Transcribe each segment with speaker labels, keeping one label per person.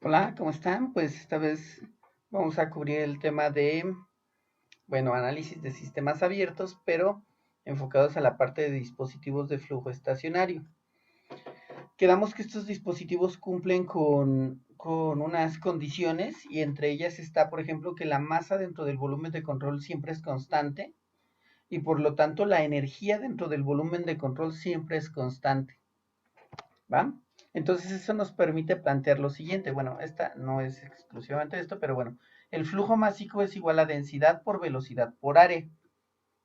Speaker 1: Hola, ¿cómo están? Pues esta vez vamos a cubrir el tema de, bueno, análisis de sistemas abiertos, pero enfocados a la parte de dispositivos de flujo estacionario. Quedamos que estos dispositivos cumplen con unas condiciones y entre ellas está, por ejemplo, que la masa dentro del volumen de control siempre es constante y por lo tanto la energía dentro del volumen de control siempre es constante. ¿Va? Entonces eso nos permite plantear lo siguiente. Bueno, esta no es exclusivamente esto, pero bueno, el flujo másico es igual a densidad por velocidad por área.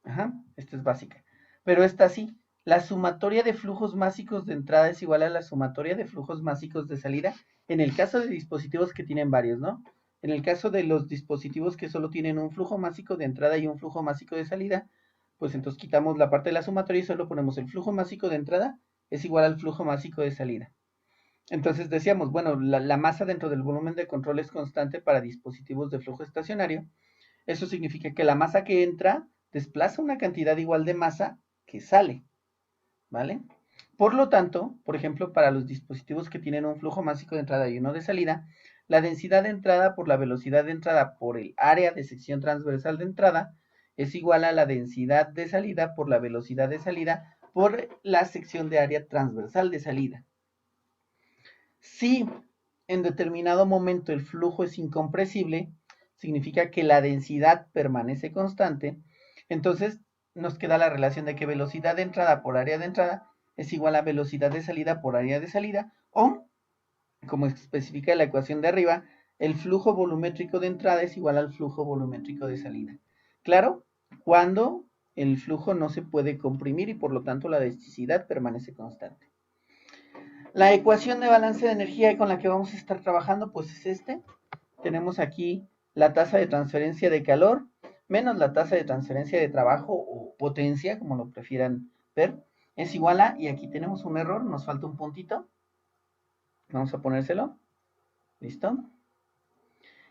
Speaker 1: Ajá, esto es básica. Pero esta sí, la sumatoria de flujos másicos de entrada es igual a la sumatoria de flujos másicos de salida en el caso de dispositivos que tienen varios, ¿no? En el caso de los dispositivos que solo tienen un flujo másico de entrada y un flujo másico de salida, pues entonces quitamos la parte de la sumatoria y solo ponemos el flujo másico de entrada es igual al flujo másico de salida. Entonces decíamos, bueno, la masa dentro del volumen de control es constante para dispositivos de flujo estacionario. Eso significa que la masa que entra desplaza una cantidad igual de masa que sale, ¿vale? Por lo tanto, por ejemplo, para los dispositivos que tienen un flujo másico de entrada y uno de salida, la densidad de entrada por la velocidad de entrada por el área de sección transversal de entrada es igual a la densidad de salida por la velocidad de salida por la sección de área transversal de salida. Si en determinado momento el flujo es incompresible, significa que la densidad permanece constante, entonces nos queda la relación de que velocidad de entrada por área de entrada es igual a velocidad de salida por área de salida, o, como especifica la ecuación de arriba, el flujo volumétrico de entrada es igual al flujo volumétrico de salida. Claro, cuando el flujo no se puede comprimir y por lo tanto la densidad permanece constante. La ecuación de balance de energía con la que vamos a estar trabajando pues es este. Tenemos aquí la tasa de transferencia de calor menos la tasa de transferencia de trabajo o potencia, como lo prefieran ver, es igual a, y aquí tenemos un error, nos falta un puntito, vamos a ponérselo, ¿listo?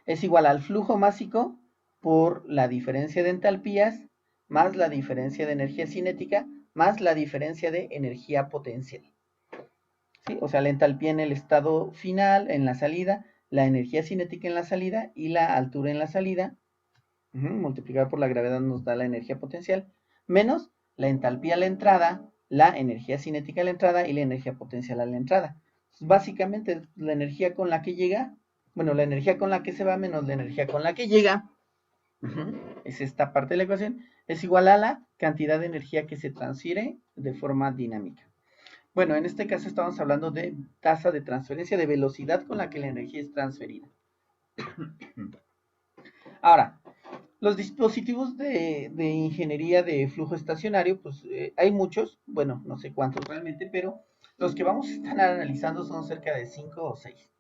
Speaker 1: Es igual al flujo másico por la diferencia de entalpías más la diferencia de energía cinética más la diferencia de energía potencial. ¿Sí? O sea, la entalpía en el estado final, en la salida, la energía cinética en la salida y la altura en la salida, multiplicada por la gravedad nos da la energía potencial, menos la entalpía a la entrada, la energía cinética a la entrada y la energía potencial a la entrada. Entonces, básicamente, la energía con la que llega, bueno, la energía con la que se va menos la energía con la que llega, es esta parte de la ecuación, es igual a la cantidad de energía que se transfiere de forma dinámica. Bueno, en este caso estamos hablando de tasa de transferencia, de velocidad con la que la energía es transferida. Ahora, los dispositivos de ingeniería de flujo estacionario, pues hay muchos, bueno, no sé cuántos realmente, pero los que vamos a estar analizando son cerca de 5 o 6.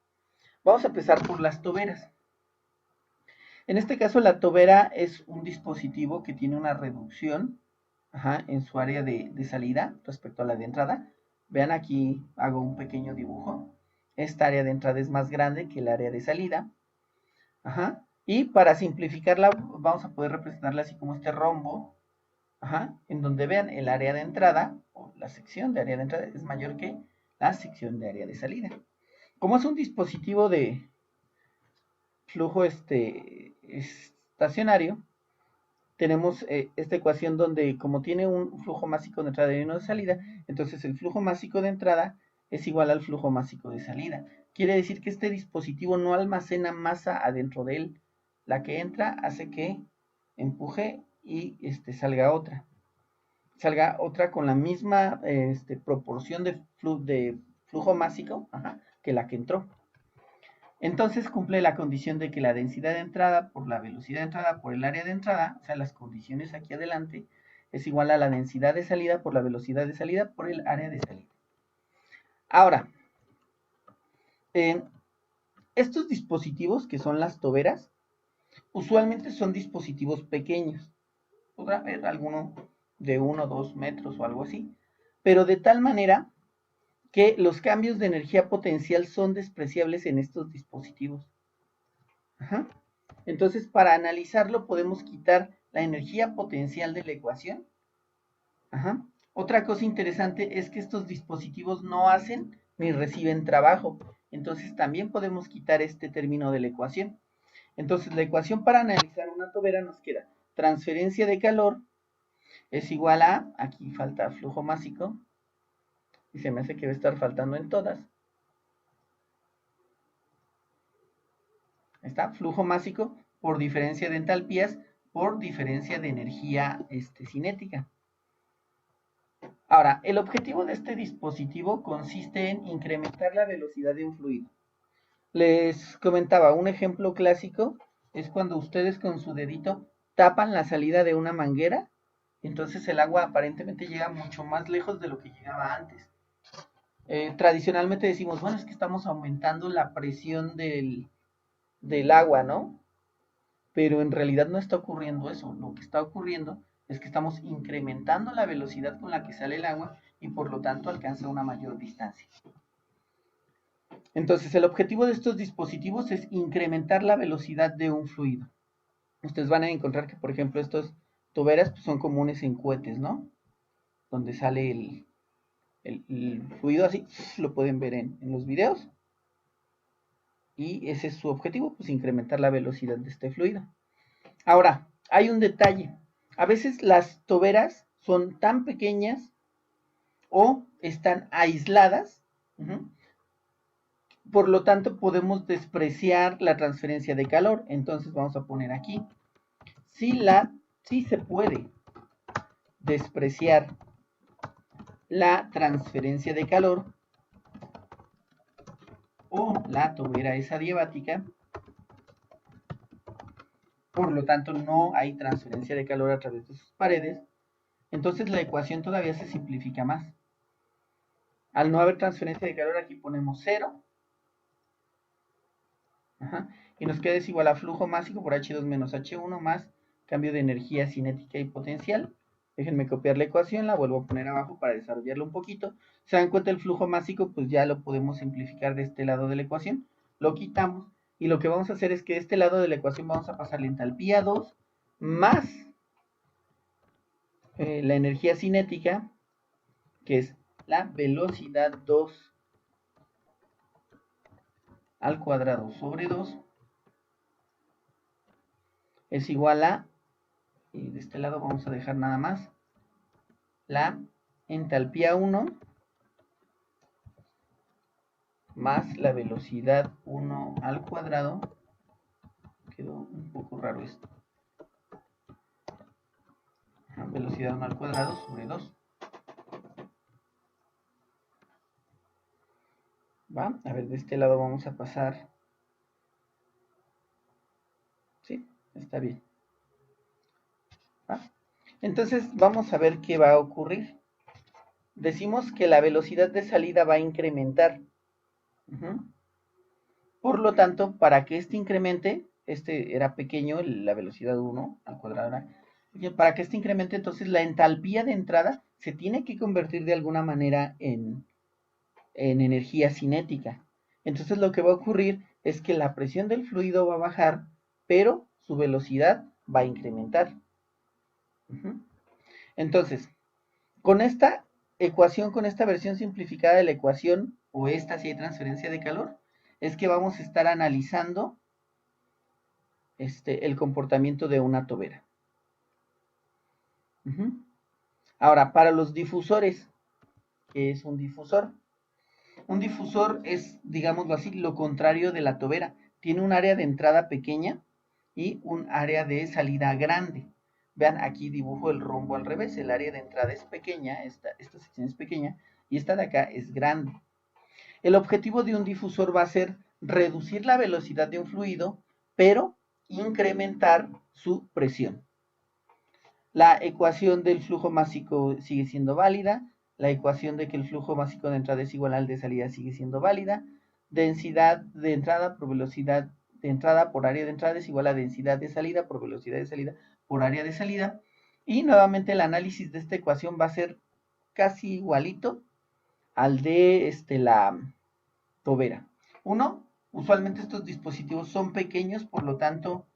Speaker 1: Vamos a empezar por las toberas. En este caso, la tobera es un dispositivo que tiene una reducción en su área de salida respecto a la de entrada. Vean aquí, hago un pequeño dibujo. Esta área de entrada es más grande que el área de salida. Y para simplificarla, vamos a poder representarla así como este rombo, en donde vean el área de entrada, o la sección de área de entrada, es mayor que la sección de área de salida. Como es un dispositivo de flujo estacionario, tenemos esta ecuación donde como tiene un flujo másico de entrada y uno de salida, entonces el flujo másico de entrada es igual al flujo másico de salida. Quiere decir que este dispositivo no almacena masa adentro de él. La que entra hace que empuje y salga otra. Salga otra con la misma proporción de flujo másico que la que entró. Entonces cumple la condición de que la densidad de entrada por la velocidad de entrada por el área de entrada, o sea, las condiciones aquí adelante, es igual a la densidad de salida por la velocidad de salida por el área de salida. Ahora, estos dispositivos que son las toberas, usualmente son dispositivos pequeños. Podrá haber alguno de 1 o 2 metros o algo así, pero de tal manera que los cambios de energía potencial son despreciables en estos dispositivos. Ajá. Entonces, para analizarlo podemos quitar la energía potencial de la ecuación. Ajá. Otra cosa interesante es que estos dispositivos no hacen ni reciben trabajo. entonces también podemos quitar este término de la ecuación. Entonces la ecuación para analizar una tobera nos queda transferencia de calor es igual a, aquí falta flujo másico, y se me hace que va a estar faltando en todas. Está flujo másico por diferencia de entalpías por diferencia de energía cinética. Ahora, el objetivo de este dispositivo consiste en incrementar la velocidad de un fluido. Les comentaba, un ejemplo clásico es cuando ustedes con su dedito tapan la salida de una manguera, entonces el agua aparentemente llega mucho más lejos de lo que llegaba antes. Tradicionalmente decimos, bueno, es que estamos aumentando la presión del agua, ¿no? Pero en realidad no está ocurriendo eso. Lo que está ocurriendo es que estamos incrementando la velocidad con la que sale el agua y por lo tanto alcanza una mayor distancia. Entonces, el objetivo de estos dispositivos es incrementar la velocidad de un fluido. Ustedes van a encontrar que, por ejemplo, estos tuberas pues, son comunes en cohetes, ¿no? Donde sale el fluido así, lo pueden ver en los videos. Y ese es su objetivo, pues incrementar la velocidad de este fluido. Ahora, hay un detalle. A veces las toberas son tan pequeñas o están aisladas, por lo tanto podemos despreciar la transferencia de calor. Entonces vamos a poner aquí, sí se puede despreciar la transferencia de calor o la tobera es adiabática, por lo tanto no hay transferencia de calor a través de sus paredes, entonces la ecuación todavía se simplifica más. Al no haber transferencia de calor aquí ponemos 0, y nos queda es igual a flujo másico por H2 menos H1 más cambio de energía cinética y potencial. Déjenme copiar la ecuación, la vuelvo a poner abajo para desarrollarlo un poquito. Se dan cuenta el flujo másico, pues ya lo podemos simplificar de este lado de la ecuación. Lo quitamos y lo que vamos a hacer es que de este lado de la ecuación vamos a pasar la entalpía 2 más la energía cinética, que es la velocidad 2 al cuadrado sobre 2 es igual a, y de este lado vamos a dejar nada más, la entalpía 1 más la velocidad 1 al cuadrado, quedó un poco raro esto, velocidad 1 al cuadrado sobre 2. ¿Va? A ver, de este lado vamos a pasar. Sí, está bien. ¿Va? Entonces vamos a ver qué va a ocurrir. Decimos que la velocidad de salida va a incrementar. Por lo tanto, para que este incremente, este era pequeño, la velocidad 1 al cuadrado era, para que este incremente, entonces la entalpía de entrada se tiene que convertir de alguna manera en energía cinética. Entonces lo que va a ocurrir es que la presión del fluido va a bajar, pero su velocidad va a incrementar. Entonces, con esta ecuación, con esta versión simplificada de la ecuación, o esta si hay transferencia de calor, es que vamos a estar analizando el comportamiento de una tobera. Ahora, para los difusores, ¿qué es un difusor? Un difusor es, digámoslo así, lo contrario de la tobera. Tiene un área de entrada pequeña y un área de salida grande. Vean, aquí dibujo el rombo al revés. El área de entrada es pequeña, esta sección es pequeña, y esta de acá es grande. El objetivo de un difusor va a ser reducir la velocidad de un fluido, pero incrementar su presión. La ecuación del flujo másico sigue siendo válida. La ecuación de que el flujo másico de entrada es igual al de salida sigue siendo válida. Densidad de entrada por velocidad de entrada por área de entrada es igual a densidad de salida por velocidad de salida por área de salida. Y nuevamente el análisis de esta ecuación va a ser casi igualito al de la tobera. Usualmente estos dispositivos son pequeños, por lo tanto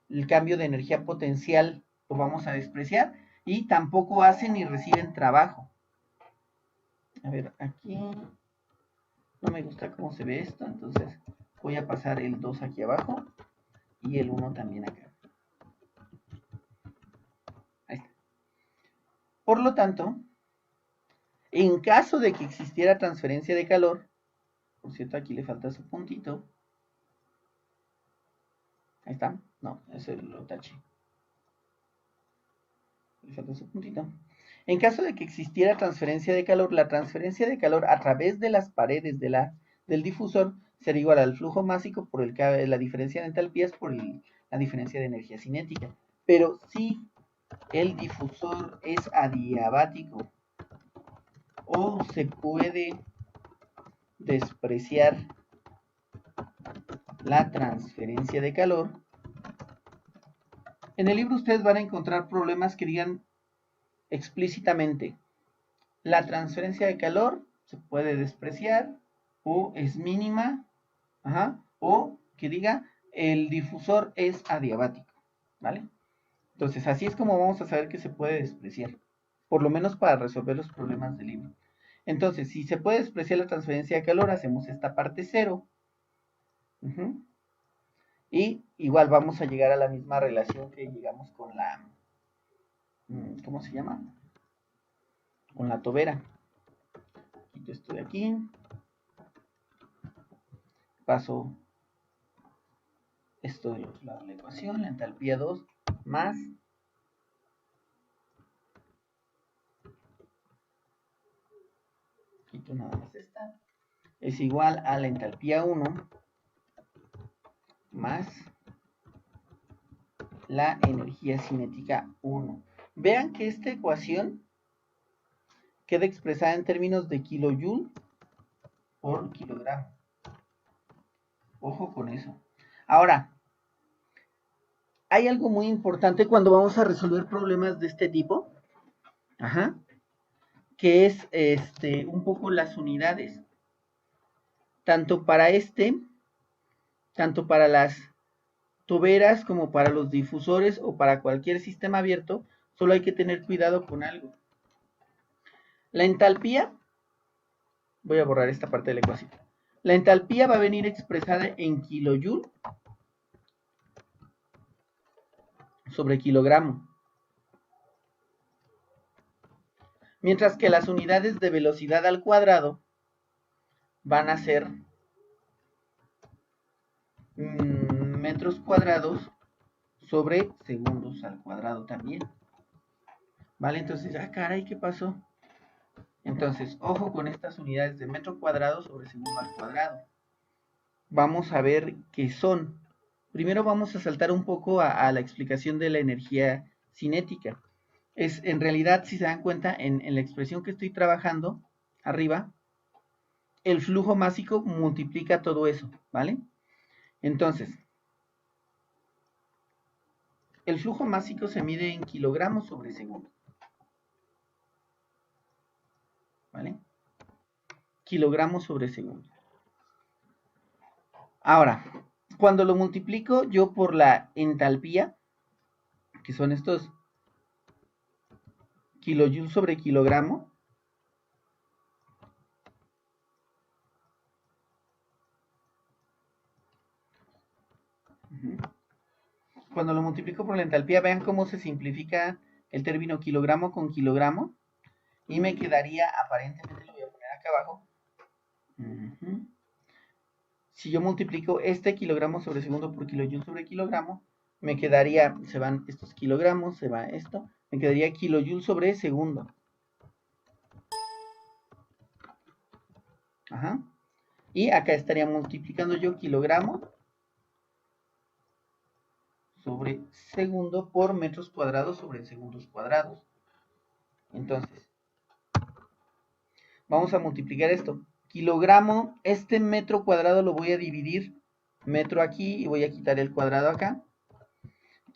Speaker 1: el cambio de energía potencial lo vamos a despreciar y tampoco hacen ni reciben trabajo. A ver, aquí No me gusta cómo se ve esto, entonces voy a pasar el 2 aquí abajo y el 1 también acá. Ahí está. Por lo tanto, en caso de que existiera transferencia de calor, por cierto, aquí le falta su puntito. Ahí está. No, eso lo taché. Le falta su puntito. En caso de que existiera transferencia de calor, la transferencia de calor a través de las paredes del difusor será igual al flujo másico por la diferencia de entalpías por la diferencia de energía cinética. Pero si el difusor es adiabático o se puede despreciar la transferencia de calor, en el libro ustedes van a encontrar problemas que digan explícitamente la transferencia de calor se puede despreciar o es mínima, o que diga el difusor es adiabático, ¿vale? Entonces así es como vamos a saber que se puede despreciar, por lo menos para resolver los problemas del libro. Entonces, si se puede despreciar la transferencia de calor, hacemos esta parte 0. Y igual vamos a llegar a la misma relación que llegamos con la, ¿cómo se llama? Con la tobera. Quito esto de aquí. Paso esto de otro lado de la ecuación, la entalpía 2 más quito nada más esta, es igual a la entalpía 1 más la energía cinética 1. Vean que esta ecuación queda expresada en términos de kilojoule por kilogramo. Ojo con eso. Ahora, hay algo muy importante cuando vamos a resolver problemas de este tipo, que es un poco las unidades. Tanto para las tuberas como para los difusores o para cualquier sistema abierto, solo hay que tener cuidado con algo. La entalpía, voy a borrar esta parte de la ecuación. La entalpía va a venir expresada en kilojoule sobre kilogramo. Mientras que las unidades de velocidad al cuadrado van a ser metros cuadrados sobre segundos al cuadrado también. ¿Vale? Entonces, caray, ¿qué pasó? Entonces, ojo con estas unidades de metro cuadrado sobre segundo al cuadrado. Vamos a ver qué son. Primero vamos a saltar un poco a la explicación de la energía cinética. En realidad, si se dan cuenta, en la expresión que estoy trabajando, arriba, el flujo másico multiplica todo eso, ¿vale? Entonces, el flujo másico se mide en kilogramos sobre segundo, ¿vale? Kilogramos sobre segundo. Ahora, cuando lo multiplico yo por la entalpía, que son estos kilojoules sobre kilogramo, cuando lo multiplico por la entalpía, vean cómo se simplifica el término kilogramo con kilogramo, y me quedaría, aparentemente lo voy a poner acá abajo, si yo multiplico este kilogramo sobre segundo por kilojoule sobre kilogramo, me quedaría, se van estos kilogramos, se va esto, me quedaría kilojoule sobre segundo. Y acá estaría multiplicando yo kilogramo sobre segundo por metros cuadrados sobre segundos cuadrados. Entonces, vamos a multiplicar esto. Kilogramo, este metro cuadrado lo voy a dividir metro aquí y voy a quitar el cuadrado acá.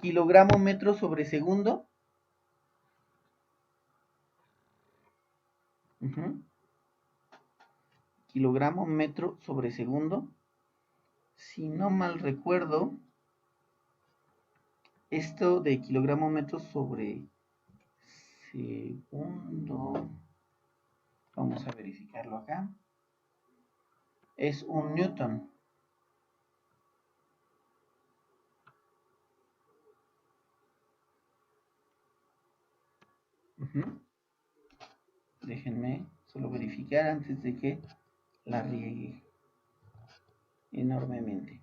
Speaker 1: Kilogramo metro sobre segundo. Kilogramo metro sobre segundo. Si no mal recuerdo, esto de kilogramo metro sobre segundo, vamos a verificarlo acá. es 1 newton. Déjenme solo verificar antes de que la riegue enormemente.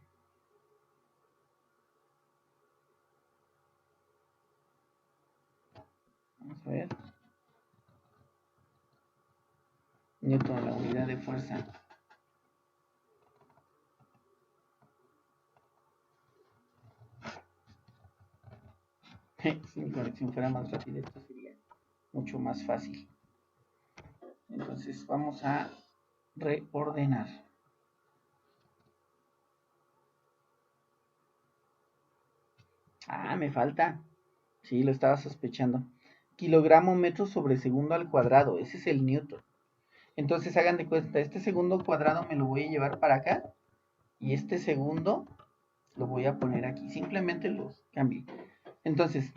Speaker 1: Vamos a ver. Newton, la unidad de fuerza. Si mi conexión fuera más rápida, esto sería mucho más fácil. Entonces vamos a reordenar. Me falta. Sí, lo estaba sospechando. Kilogramo metro sobre segundo al cuadrado. Ese es el newton. Entonces hagan de cuenta, este segundo cuadrado me lo voy a llevar para acá. Y este segundo lo voy a poner aquí. Simplemente los cambié. Entonces,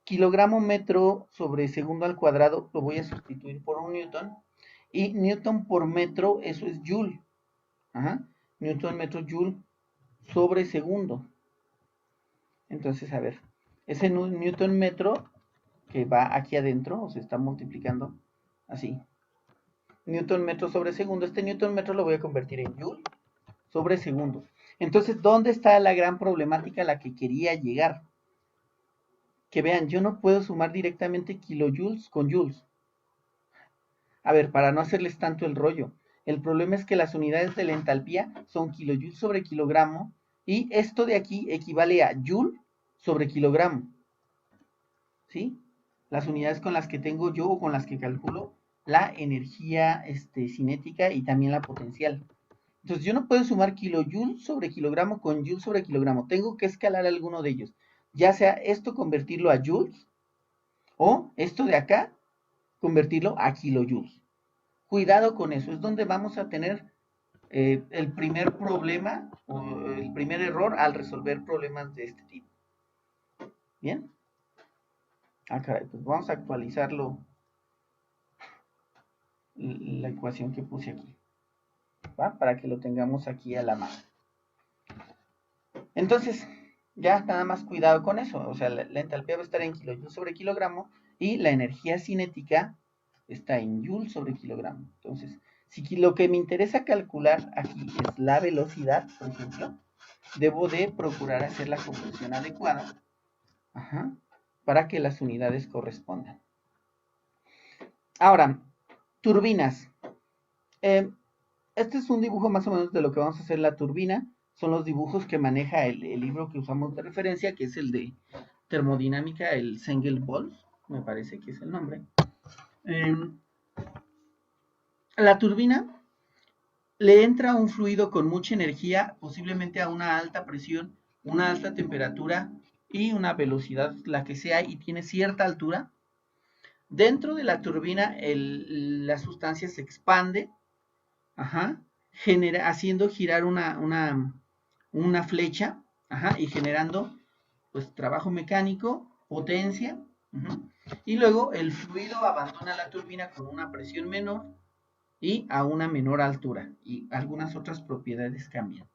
Speaker 1: kilogramo metro sobre segundo al cuadrado lo voy a sustituir por un newton. Y newton por metro, eso es joule. Newton metro joule sobre segundo. Entonces, a ver, ese newton metro que va aquí adentro, se está multiplicando así. Newton metro sobre segundo. Este newton metro lo voy a convertir en joule sobre segundo. Entonces, ¿dónde está la gran problemática a la que quería llegar? Que vean, yo no puedo sumar directamente kilojoules con joules. A ver, para no hacerles tanto el rollo. El problema es que las unidades de la entalpía son kilojoules sobre kilogramo y esto de aquí equivale a joule sobre kilogramo. ¿Sí? Las unidades con las que tengo yo o con las que calculo la energía cinética y también la potencial. Entonces yo no puedo sumar kilojoule sobre kilogramo con joule sobre kilogramo. Tengo que escalar alguno de ellos. Ya sea esto convertirlo a joules o esto de acá convertirlo a kilojoules. Cuidado con eso. Es donde vamos a tener el primer problema o el primer error al resolver problemas de este tipo. ¿Bien? Caray, pues vamos a actualizarlo, la ecuación que puse aquí, ¿va? Para que lo tengamos aquí a la mano. Entonces, ya nada más cuidado con eso. O sea, la entalpía va a estar en kilojoules sobre kilogramo y la energía cinética está en joule sobre kilogramo. Entonces, si lo que me interesa calcular aquí es la velocidad, por ejemplo, debo de procurar hacer la conversión adecuada para que las unidades correspondan. Ahora, turbinas. Este es un dibujo más o menos de lo que vamos a hacer la turbina. Son los dibujos que maneja el libro que usamos de referencia, que es el de termodinámica, el Zengel-Wolff, me parece que es el nombre. La turbina le entra un fluido con mucha energía, posiblemente a una alta presión, una alta temperatura y una velocidad, la que sea, y tiene cierta altura. Dentro de la turbina la sustancia se expande, haciendo girar una flecha, y generando pues trabajo mecánico, potencia, y luego el fluido abandona la turbina con una presión menor y a una menor altura, y algunas otras propiedades cambian.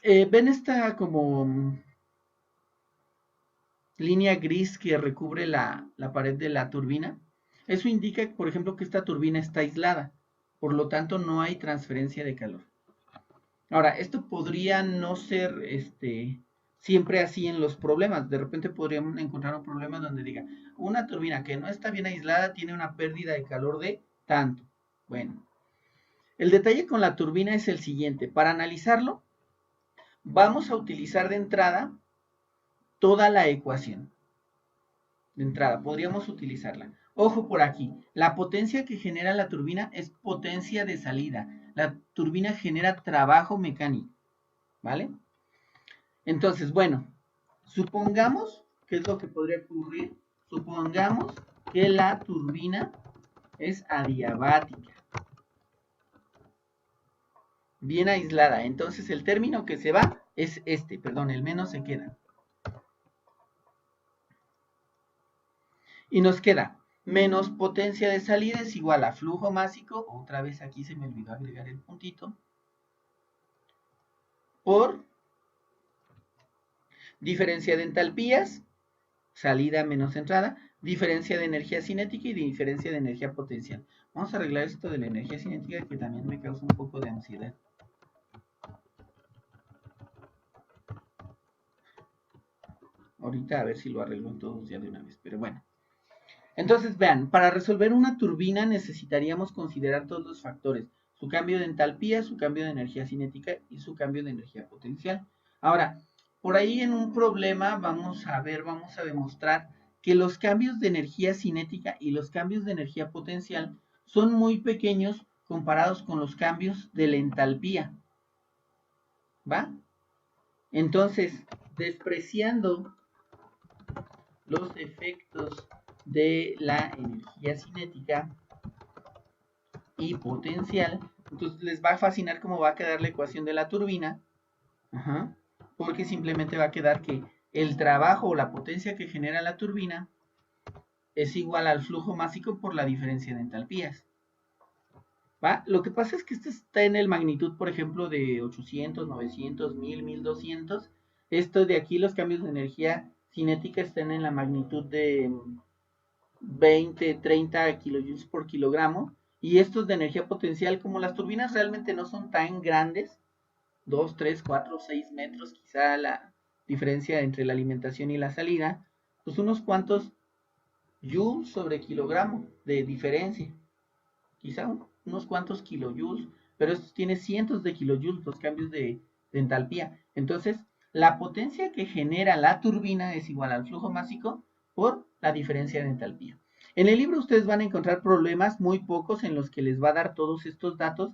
Speaker 1: ¿Ven esta como línea gris que recubre la pared de la turbina? Eso indica, por ejemplo, que esta turbina está aislada, por lo tanto no hay transferencia de calor. Ahora, esto podría no ser siempre así en los problemas. De repente podríamos encontrar un problema donde diga, una turbina que no está bien aislada tiene una pérdida de calor de tanto. Bueno, el detalle con la turbina es el siguiente. Para analizarlo, vamos a utilizar de entrada toda la ecuación. De entrada, podríamos utilizarla. Ojo por aquí, la potencia que genera la turbina es potencia de salida. La turbina genera trabajo mecánico, ¿vale? Entonces, bueno, supongamos, ¿qué es lo que podría ocurrir? Supongamos que la turbina es adiabática, bien aislada. Entonces, el término que se va es el menos se queda. Y nos queda menos potencia de salida es igual a flujo másico, otra vez aquí se me olvidó agregar el puntito, por diferencia de entalpías, salida menos entrada, diferencia de energía cinética y diferencia de energía potencial. Vamos a arreglar esto de la energía cinética que también me causa un poco de ansiedad. Ahorita a ver si lo arreglo en todos ya de una vez, pero bueno. Entonces vean, para resolver una turbina necesitaríamos considerar todos los factores, su cambio de entalpía, su cambio de energía cinética y su cambio de energía potencial. Ahora, por ahí en un problema vamos a demostrar que los cambios de energía cinética y los cambios de energía potencial son muy pequeños comparados con los cambios de la entalpía. ¿Va? Entonces, despreciando los efectos de la energía cinética y potencial, entonces les va a fascinar cómo va a quedar la ecuación de la turbina, porque simplemente va a quedar que el trabajo o la potencia que genera la turbina es igual al flujo másico por la diferencia de entalpías. ¿Va? Lo que pasa es que este está en el magnitud, por ejemplo, de 800, 900, 1000, 1200. Esto de aquí, los cambios de energía cinética están en la magnitud de 20, 30 kilojoules por kilogramo. Y estos de energía potencial, como las turbinas realmente no son tan grandes, 2, 3, 4, 6 metros, quizá la diferencia entre la alimentación y la salida, pues unos cuantos joules sobre kilogramo de diferencia. Quizá unos cuantos kilojoules, pero esto tiene cientos de kilojoules los cambios de entalpía. Entonces, la potencia que genera la turbina es igual al flujo másico por la diferencia de entalpía. En el libro ustedes van a encontrar problemas muy pocos en los que les va a dar todos estos datos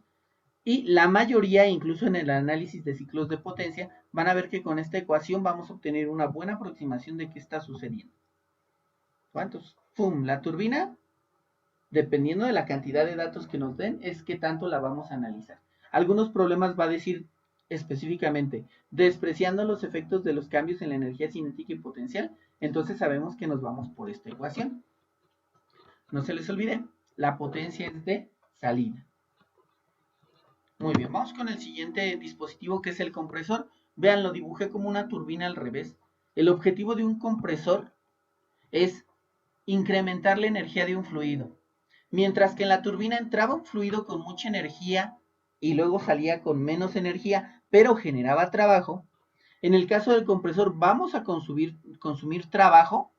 Speaker 1: y la mayoría, incluso en el análisis de ciclos de potencia, van a ver que con esta ecuación vamos a obtener una buena aproximación de qué está sucediendo. ¿Cuántos? ¡Pum! La turbina, dependiendo de la cantidad de datos que nos den, es qué tanto la vamos a analizar. Algunos problemas va a decir específicamente, despreciando los efectos de los cambios en la energía cinética y potencial, entonces sabemos que nos vamos por esta ecuación. No se les olvide, la potencia es de salida. Muy bien, vamos con el siguiente dispositivo que es el compresor. Vean, lo dibujé como una turbina al revés. El objetivo de un compresor es incrementar la energía de un fluido. Mientras que en la turbina entraba un fluido con mucha energía y luego salía con menos energía, pero generaba trabajo. En el caso del compresor vamos a consumir trabajo,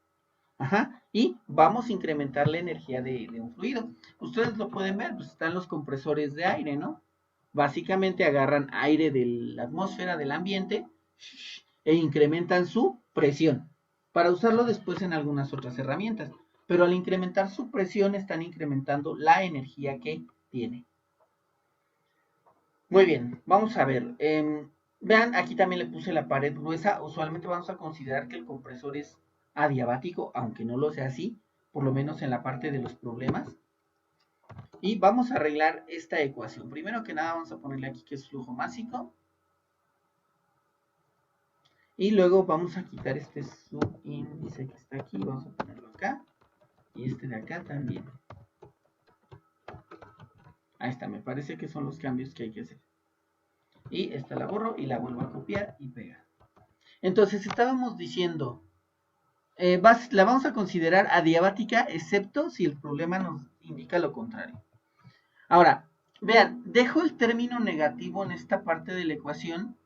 Speaker 1: y vamos a incrementar la energía de un fluido. Ustedes lo pueden ver, pues están los compresores de aire, ¿no? Básicamente agarran aire de la atmósfera, del ambiente, e incrementan su presión, para usarlo después en algunas otras herramientas. Pero al incrementar su presión están incrementando la energía que tiene. Muy bien, vamos a ver. Vean, aquí también le puse la pared gruesa. Usualmente vamos a considerar que el compresor es adiabático, aunque no lo sea así, por lo menos en la parte de los problemas. Y vamos a arreglar esta ecuación. Primero que nada vamos a ponerle aquí que es flujo másico. Y luego vamos a quitar este subíndice que está aquí, vamos a ponerlo acá. Y este de acá también. Ahí está, me parece que son los cambios que hay que hacer. Y esta la borro y la vuelvo a copiar y pegar. Entonces estábamos diciendo, la vamos a considerar adiabática, excepto si el problema nos indica lo contrario. Ahora, vean, dejo el término negativo en esta parte de la ecuación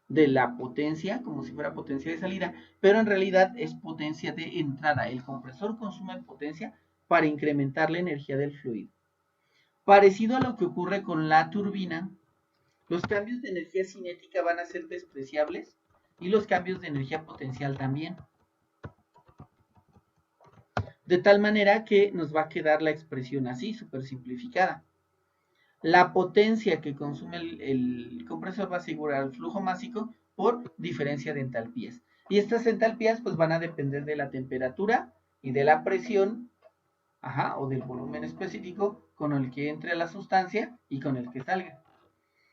Speaker 1: de la potencia, como si fuera potencia de salida, pero en realidad es potencia de entrada. El compresor consume potencia para incrementar la energía del fluido. Parecido a lo que ocurre con la turbina, los cambios de energía cinética van a ser despreciables y los cambios de energía potencial también. De tal manera que nos va a quedar la expresión así, súper simplificada. La potencia que consume el compresor va a asegurar el flujo másico por diferencia de entalpías. Y estas entalpías pues van a depender de la temperatura y de la presión, o del volumen específico con el que entre la sustancia y con el que salga.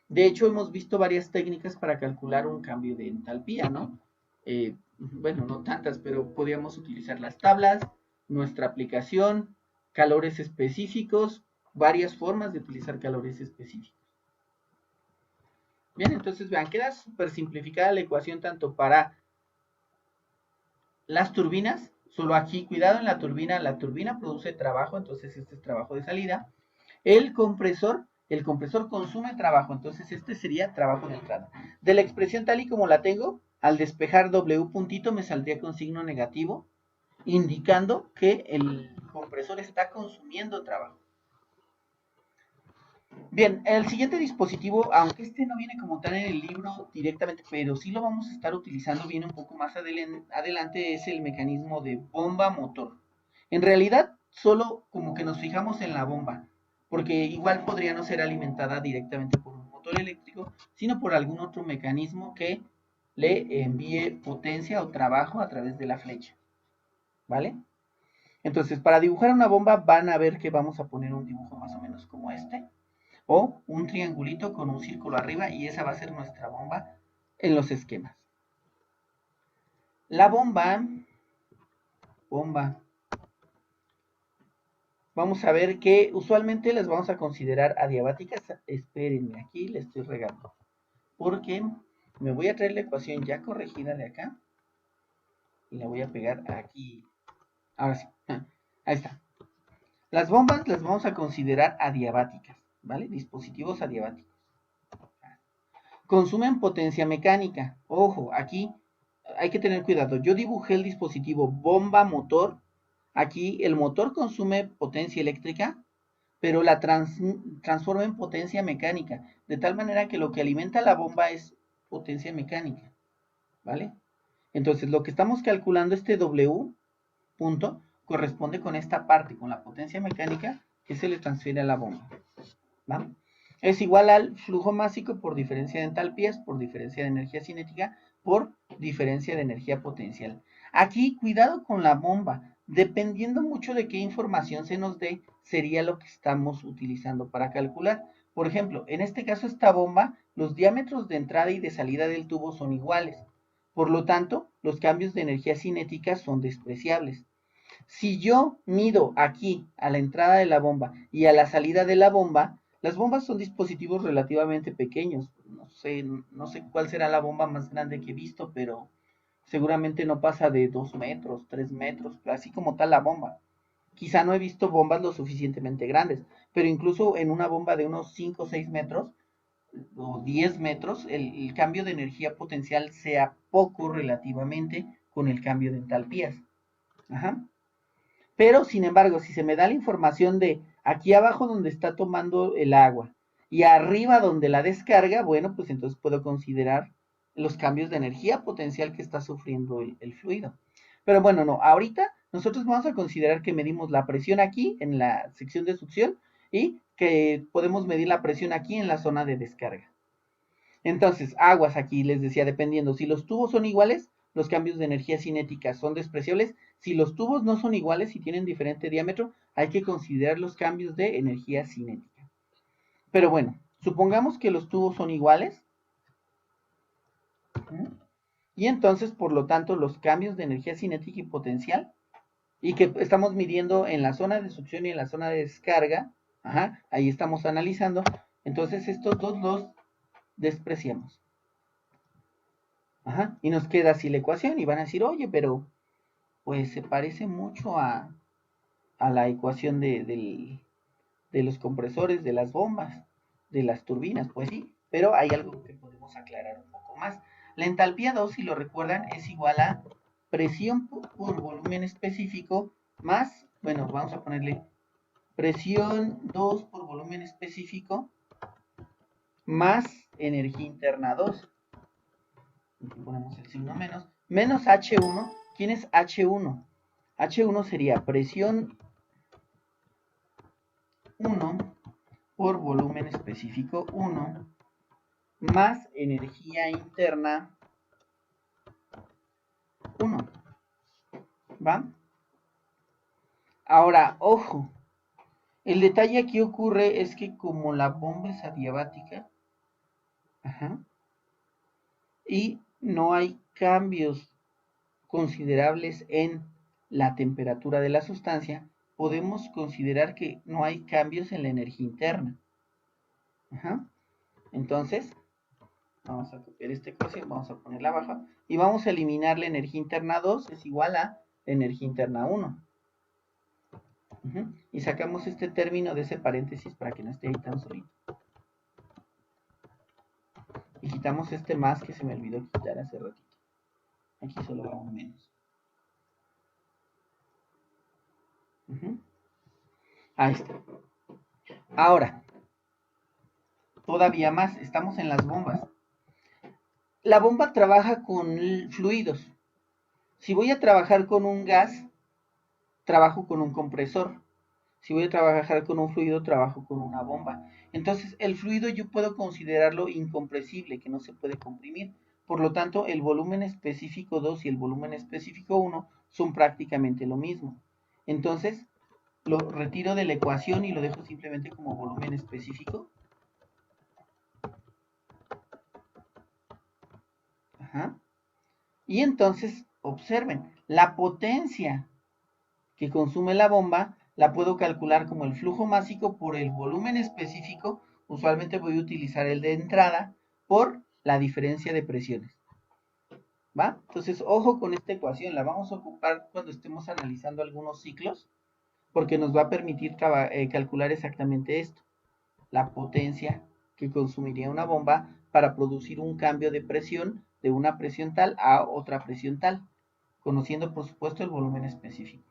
Speaker 1: De hecho, hemos visto varias técnicas para calcular un cambio de entalpía, ¿no? Bueno, no tantas, pero podríamos utilizar las tablas, nuestra aplicación, calores específicos, varias formas de utilizar calores específicos. Bien, entonces vean, queda súper simplificada la ecuación tanto para las turbinas, solo aquí, cuidado en la turbina produce trabajo, entonces este es trabajo de salida. El compresor consume trabajo, entonces este sería trabajo de entrada. De la expresión tal y como la tengo, al despejar W puntito me saldría con signo negativo, indicando que el compresor está consumiendo trabajo. Bien, el siguiente dispositivo, aunque este no viene como tal en el libro directamente, pero sí lo vamos a estar utilizando, viene un poco más adelante, es el mecanismo de bomba motor. En realidad, solo como que nos fijamos en la bomba, porque igual podría no ser alimentada directamente por un motor eléctrico, sino por algún otro mecanismo que le envíe potencia o trabajo a través de la flecha. ¿Vale? Entonces, para dibujar una bomba van a ver que vamos a poner un dibujo más o menos como este, o un triangulito con un círculo arriba, y esa va a ser nuestra bomba en los esquemas. La bomba, vamos a ver que usualmente las vamos a considerar adiabáticas. Espérenme, aquí le estoy regando, porque me voy a traer la ecuación ya corregida de acá, y la voy a pegar aquí. Ahora sí, ahí está. Las bombas las vamos a considerar adiabáticas, ¿vale? Dispositivos adiabáticos. Consumen potencia mecánica. Ojo, aquí hay que tener cuidado. Yo dibujé el dispositivo bomba motor. Aquí el motor consume potencia eléctrica, pero la transforma en potencia mecánica, de tal manera que lo que alimenta la bomba es potencia mecánica, ¿vale? Entonces lo que estamos calculando, este W punto, corresponde con esta parte, con la potencia mecánica que se le transfiere a la bomba, ¿va? Es igual al flujo másico por diferencia de entalpías, por diferencia de energía cinética, por diferencia de energía potencial. Aquí, cuidado con la bomba. Dependiendo mucho de qué información se nos dé, sería lo que estamos utilizando para calcular. Por ejemplo, en este caso, esta bomba, los diámetros de entrada y de salida del tubo son iguales. Por lo tanto, los cambios de energía cinética son despreciables. Si yo mido aquí a la entrada de la bomba y a la salida de la bomba, las bombas son dispositivos relativamente pequeños. No sé cuál será la bomba más grande que he visto, pero seguramente no pasa de 2 metros, 3 metros, así como tal la bomba. Quizá no he visto bombas lo suficientemente grandes, pero incluso en una bomba de unos 5 o 6 metros o 10 metros, el cambio de energía potencial sea poco relativamente con el cambio de entalpías. Ajá. Pero, sin embargo, si se me da la información de aquí abajo donde está tomando el agua y arriba donde la descarga, bueno, pues entonces puedo considerar los cambios de energía potencial que está sufriendo el fluido. Pero bueno, no, ahorita nosotros vamos a considerar que medimos la presión aquí en la sección de succión y que podemos medir la presión aquí en la zona de descarga. Entonces, aguas aquí, les decía, dependiendo, si los tubos son iguales, los cambios de energía cinética son despreciables. Si los tubos no son iguales y tienen diferente diámetro, hay que considerar los cambios de energía cinética. Pero bueno, supongamos que los tubos son iguales. Y entonces, por lo tanto, los cambios de energía cinética y potencial, y que estamos midiendo en la zona de succión y en la zona de descarga, ahí estamos analizando. Entonces, estos dos los despreciamos. Y nos queda así la ecuación y van a decir, oye, pero pues se parece mucho a la ecuación de los compresores, de las bombas, de las turbinas. Pues sí, pero hay algo que podemos aclarar un poco más. La entalpía 2, si lo recuerdan, es igual a presión por volumen específico más, bueno, vamos a ponerle presión 2 por volumen específico más energía interna 2. Aquí ponemos el signo menos H1. ¿Quién es H1? H1 sería presión 1 por volumen específico 1 más energía interna 1. ¿Va? Ahora, ojo, el detalle aquí ocurre es que como la bomba es adiabática, y no hay cambios considerables en la temperatura de la sustancia, podemos considerar que no hay cambios en la energía interna. Ajá. Entonces, vamos a copiar esta ecuación, vamos a ponerla abajo y vamos a eliminar la energía interna 2 es igual a la energía interna 1. Y sacamos este término de ese paréntesis para que no esté ahí tan solito. Y quitamos este más que se me olvidó quitar hace ratito. Aquí solo va un menos. Ahí está. Ahora, todavía más, estamos en las bombas. La bomba trabaja con fluidos. Si voy a trabajar con un gas, trabajo con un compresor. Si voy a trabajar con un fluido, trabajo con una bomba. Entonces, el fluido yo puedo considerarlo incompresible, que no se puede comprimir. Por lo tanto, el volumen específico 2 y el volumen específico 1 son prácticamente lo mismo. Entonces, lo retiro de la ecuación y lo dejo simplemente como volumen específico. Ajá. Y entonces, observen, la potencia que consume la bomba la puedo calcular como el flujo másico por el volumen específico. Usualmente voy a utilizar el de entrada por la diferencia de presiones. ¿Va? Entonces, ojo con esta ecuación, la vamos a ocupar cuando estemos analizando algunos ciclos, porque nos va a permitir calcular exactamente esto, la potencia que consumiría una bomba para producir un cambio de presión de una presión tal a otra presión tal, conociendo por supuesto el volumen específico.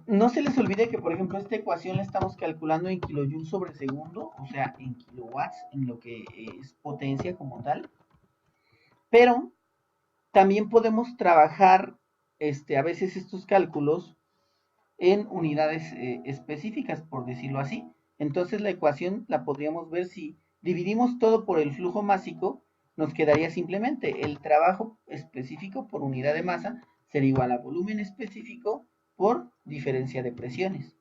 Speaker 1: No se les olvide que, por ejemplo, esta ecuación la estamos calculando en kilojoules sobre segundo, o sea, en kilowatts, en lo que es potencia como tal. Pero también podemos trabajar a veces estos cálculos en unidades específicas, por decirlo así. Entonces la ecuación la podríamos ver si dividimos todo por el flujo másico, nos quedaría simplemente el trabajo específico por unidad de masa sería igual a volumen específico por diferencia de presiones.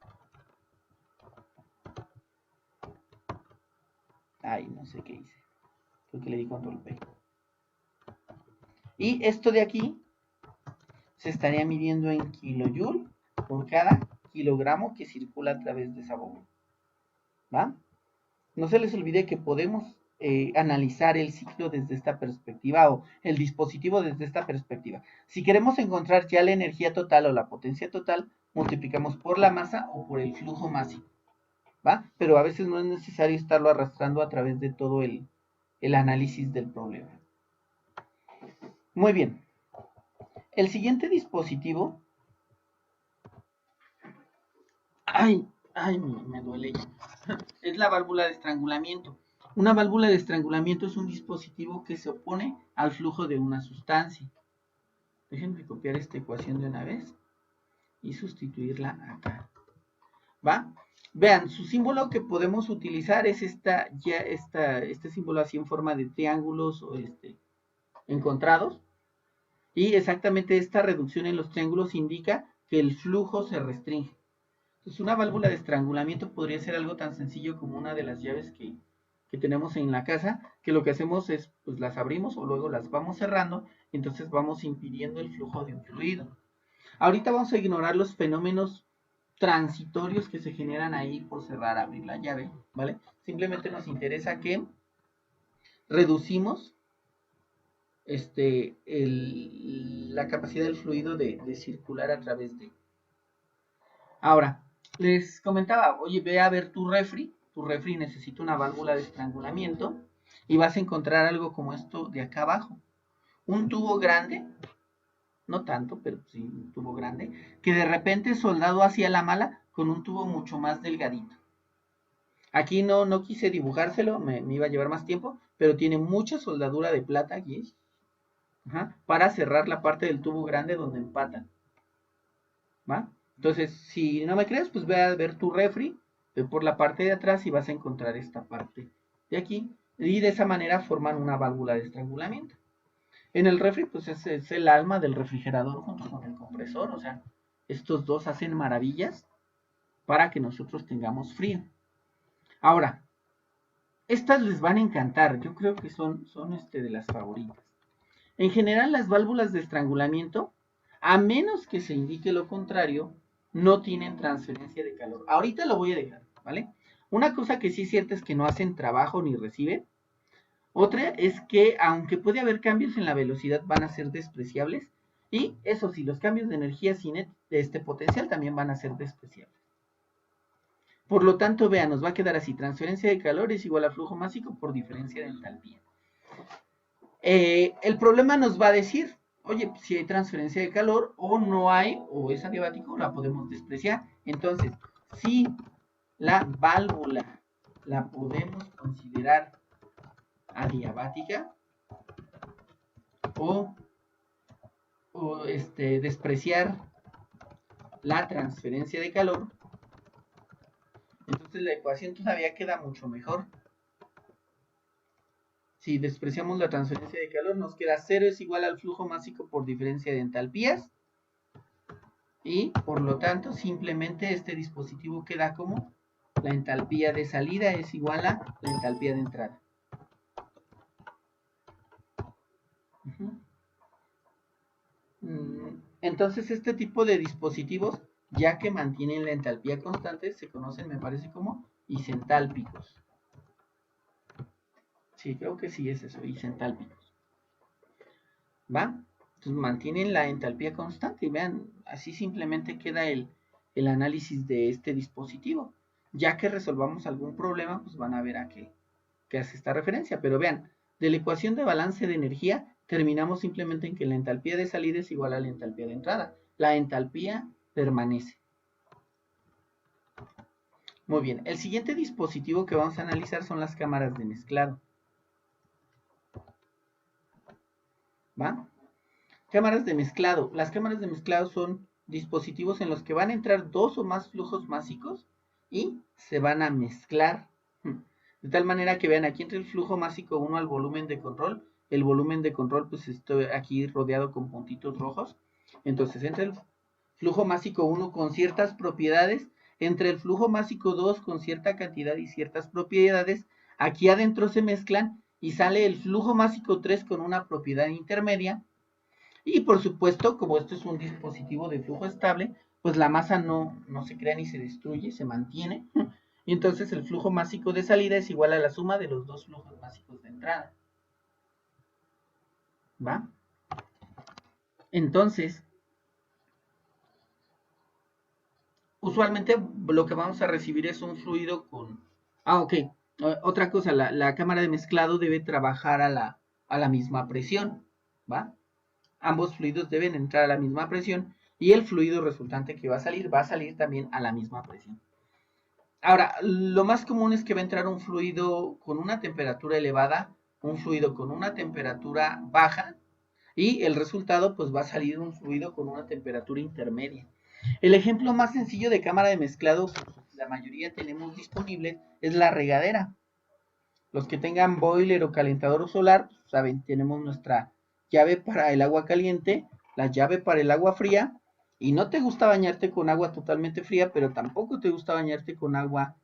Speaker 1: Ay, no sé qué hice. Creo que le di control P. Y esto de aquí se estaría midiendo en kilojoule por cada kilogramo que circula a través de esa bomba. ¿Va? No se les olvide que podemos analizar el ciclo desde esta perspectiva o el dispositivo desde esta perspectiva. Si queremos encontrar ya la energía total o la potencia total, multiplicamos por la masa o por el flujo másico. ¿Va? Pero a veces no es necesario estarlo arrastrando a través de todo el análisis del problema. Muy bien. El siguiente dispositivo... ¡Ay! Me duele ya. Es la válvula de estrangulamiento. Una válvula de estrangulamiento es un dispositivo que se opone al flujo de una sustancia. Déjenme copiar esta ecuación de una vez y sustituirla acá. ¿Va? Vean, su símbolo que podemos utilizar es este símbolo así en forma de triángulos o encontrados. Y exactamente esta reducción en los triángulos indica que el flujo se restringe. Entonces, una válvula de estrangulamiento podría ser algo tan sencillo como una de las llaves que tenemos en la casa, que lo que hacemos es, pues las abrimos o luego las vamos cerrando, y entonces vamos impidiendo el flujo de un fluido. Ahorita vamos a ignorar los fenómenos transitorios que se generan ahí por cerrar, abrir la llave, ¿vale? Simplemente nos interesa que reducimos la capacidad del fluido de circular a través de. Ahora, les comentaba, oye, ve a ver tu refri necesita una válvula de estrangulamiento y vas a encontrar algo como esto de acá abajo. Un tubo grande, no tanto, pero sí un tubo grande, que de repente soldado hacia la mala con un tubo mucho más delgadito. Aquí no quise dibujárselo, me iba a llevar más tiempo, pero tiene mucha soldadura de plata aquí, para cerrar la parte del tubo grande donde empatan. ¿Va? Entonces, si no me crees, pues ve a ver tu refri, ve por la parte de atrás y vas a encontrar esta parte de aquí. Y de esa manera forman una válvula de estrangulamiento. En el refri, pues es el alma del refrigerador junto con el compresor. O sea, estos dos hacen maravillas para que nosotros tengamos frío. Ahora, estas les van a encantar. Yo creo que son de las favoritas. En general, las válvulas de estrangulamiento, a menos que se indique lo contrario, no tienen transferencia de calor. Ahorita lo voy a dejar, ¿vale? Una cosa que sí es cierta es que no hacen trabajo ni reciben. Otra es que aunque puede haber cambios en la velocidad, van a ser despreciables. Y eso sí, los cambios de energía de este potencial también van a ser despreciables. Por lo tanto, vean, nos va a quedar así. Transferencia de calor es igual a flujo másico por diferencia de entalpía. El problema nos va a decir, oye, si hay transferencia de calor o no hay, o es adiabático, la podemos despreciar. Entonces, si la válvula la podemos considerar adiabática o despreciar la transferencia de calor, entonces la ecuación todavía queda mucho mejor. Si despreciamos la transferencia de calor, nos queda 0 es igual al flujo másico por diferencia de entalpías. Y por lo tanto, simplemente este dispositivo queda como la entalpía de salida es igual a la entalpía de entrada. Entonces, este tipo de dispositivos, ya que mantienen la entalpía constante, se conocen, me parece, como isentálpicos. Sí, creo que sí es eso, isentálpicos. ¿Va? Entonces mantienen la entalpía constante y vean, así simplemente queda el análisis de este dispositivo. Ya que resolvamos algún problema, pues van a ver a qué hace esta referencia. Pero vean, de la ecuación de balance de energía, terminamos simplemente en que la entalpía de salida es igual a la entalpía de entrada. La entalpía permanece. Muy bien, el siguiente dispositivo que vamos a analizar son las cámaras de mezclado. ¿Va? Cámaras de mezclado. Las cámaras de mezclado son dispositivos en los que van a entrar dos o más flujos másicos y se van a mezclar. De tal manera que vean, aquí entra el flujo másico 1 al volumen de control. El volumen de control, pues estoy aquí rodeado con puntitos rojos. Entonces entra el flujo másico 1 con ciertas propiedades, entre el flujo másico 2 con cierta cantidad y ciertas propiedades. Aquí adentro se mezclan y sale el flujo másico 3 con una propiedad intermedia. Y por supuesto, como esto es un dispositivo de flujo estable, pues la masa no se crea ni se destruye, se mantiene. Y entonces el flujo másico de salida es igual a la suma de los dos flujos másicos de entrada. ¿Va? Entonces, usualmente lo que vamos a recibir es un fluido con... ok. Otra cosa, la cámara de mezclado debe trabajar a la misma presión. ¿Va? Ambos fluidos deben entrar a la misma presión y el fluido resultante que va a salir también a la misma presión. Ahora, lo más común es que va a entrar un fluido con una temperatura elevada, un fluido con una temperatura baja y el resultado pues va a salir un fluido con una temperatura intermedia. El ejemplo más sencillo de cámara de mezclado que la mayoría tenemos disponible es la regadera. Los que tengan boiler o calentador solar, pues, saben, tenemos nuestra llave para el agua caliente, la llave para el agua fría, y no te gusta bañarte con agua totalmente fría, pero tampoco te gusta bañarte con agua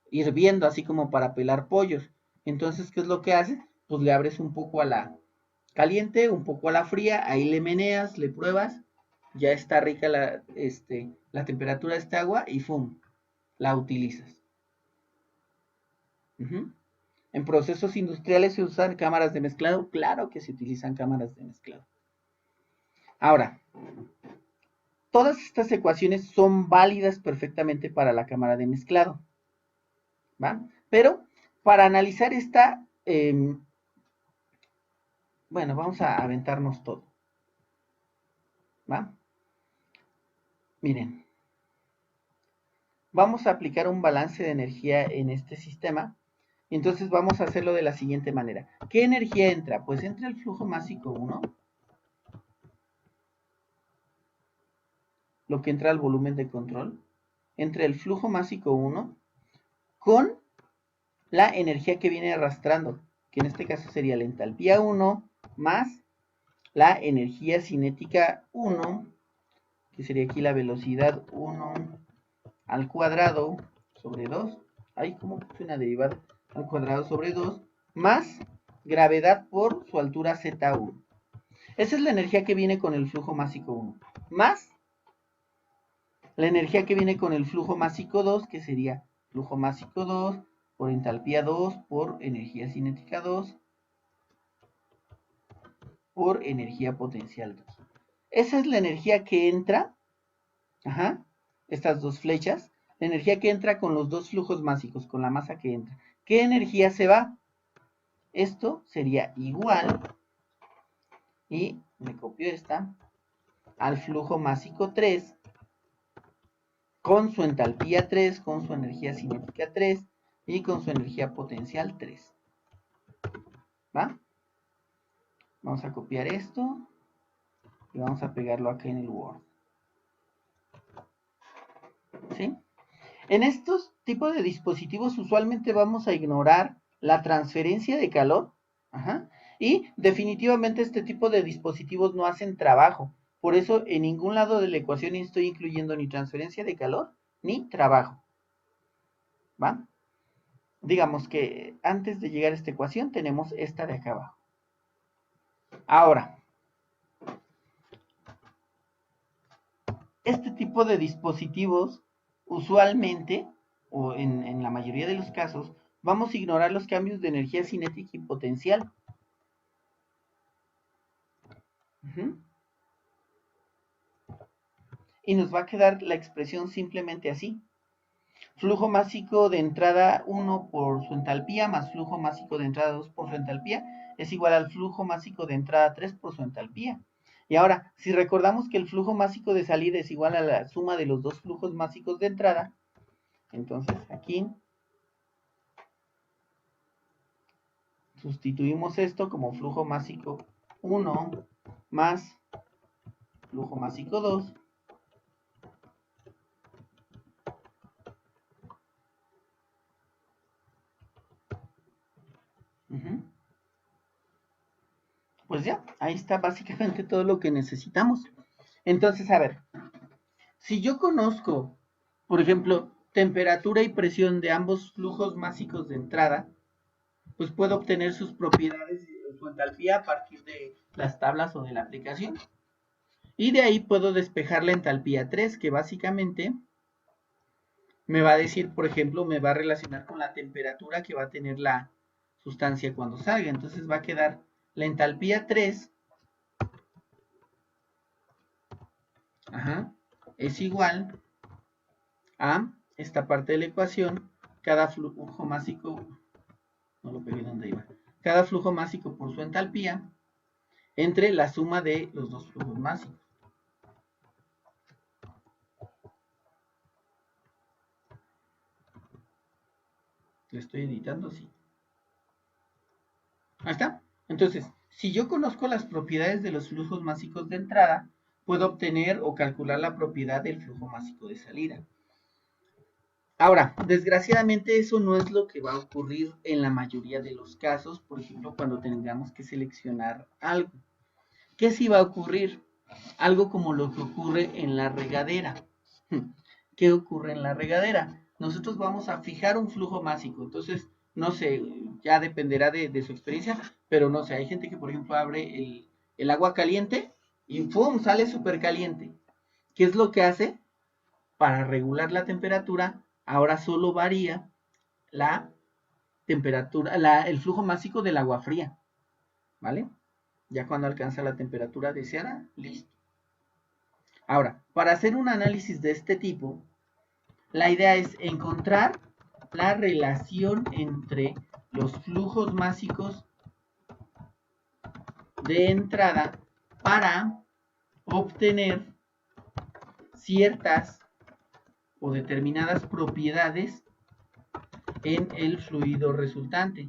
Speaker 1: hirviendo, así como para pelar pollos. Entonces, ¿qué es lo que haces? Pues le abres un poco a la caliente, un poco a la fría, ahí le meneas, le pruebas, ya está rica la temperatura de esta agua y ¡fum! La utilizas. En procesos industriales se usan cámaras de mezclado, claro que se utilizan cámaras de mezclado. Ahora, todas estas ecuaciones son válidas perfectamente para la cámara de mezclado, ¿va? Pero para analizar esta, bueno, vamos a aventarnos todo, ¿va? Miren, vamos a aplicar un balance de energía en este sistema. Entonces vamos a hacerlo de la siguiente manera. ¿Qué energía entra? Pues entra el flujo másico 1, lo que entra al volumen de control, entre el flujo másico 1 con la energía que viene arrastrando, que en este caso sería la entalpía 1 más la energía cinética 1, que sería aquí la velocidad 1 al cuadrado sobre 2. Ahí como puse una derivada al cuadrado sobre 2, más gravedad por su altura Z1. Esa es la energía que viene con el flujo másico 1, más la energía que viene con el flujo másico 2, que sería flujo másico 2 por entalpía 2 por energía cinética 2 por energía potencial 2. Esa es la energía que entra, estas dos flechas, la energía que entra con los dos flujos másicos, con la masa que entra. ¿Qué energía se va? Esto sería igual, y me copio esta, al flujo másico 3, con su entalpía 3, con su energía cinética 3 y con su energía potencial 3. ¿Va? Vamos a copiar esto y vamos a pegarlo acá en el Word. ¿Sí? En estos tipos de dispositivos usualmente vamos a ignorar la transferencia de calor. Y definitivamente este tipo de dispositivos no hacen trabajo. Por eso en ningún lado de la ecuación estoy incluyendo ni transferencia de calor ni trabajo. ¿Va? Digamos que antes de llegar a esta ecuación tenemos esta de acá abajo. Ahora, este tipo de dispositivos usualmente, o en la mayoría de los casos, vamos a ignorar los cambios de energía cinética y potencial. Y nos va a quedar la expresión simplemente así. Flujo másico de entrada 1 por su entalpía más flujo másico de entrada 2 por su entalpía es igual al flujo másico de entrada 3 por su entalpía. Y ahora, si recordamos que el flujo másico de salida es igual a la suma de los dos flujos másicos de entrada, entonces aquí sustituimos esto como flujo másico 1 más flujo másico 2 pues ya, ahí está básicamente todo lo que necesitamos. Entonces, a ver, si yo conozco, por ejemplo, temperatura y presión de ambos flujos másicos de entrada, pues puedo obtener sus propiedades, su entalpía a partir de las tablas o de la aplicación. Y de ahí puedo despejar la entalpía 3, que básicamente me va a decir, por ejemplo, me va a relacionar con la temperatura que va a tener la sustancia cuando salga. Entonces va a quedar la entalpía 3 es igual a esta parte de la ecuación, cada flujo másico, no lo pegué donde iba, cada flujo másico por su entalpía entre la suma de los dos flujos másicos. Lo estoy editando, sí. Ahí está. Entonces, si yo conozco las propiedades de los flujos másicos de entrada, puedo obtener o calcular la propiedad del flujo másico de salida. Ahora, desgraciadamente eso no es lo que va a ocurrir en la mayoría de los casos, por ejemplo, cuando tengamos que seleccionar algo. ¿Qué sí va a ocurrir? Algo como lo que ocurre en la regadera. ¿Qué ocurre en la regadera? Nosotros vamos a fijar un flujo másico, entonces, no sé, ya dependerá de su experiencia, pero no sé, hay gente que, por ejemplo, abre el agua caliente y ¡pum! Sale súper caliente. ¿Qué es lo que hace? Para regular la temperatura, ahora solo varía la temperatura, el flujo másico del agua fría, ¿vale? Ya cuando alcanza la temperatura deseada, listo. Ahora, para hacer un análisis de este tipo, la idea es encontrar la relación entre los flujos másicos de entrada para obtener ciertas o determinadas propiedades en el fluido resultante.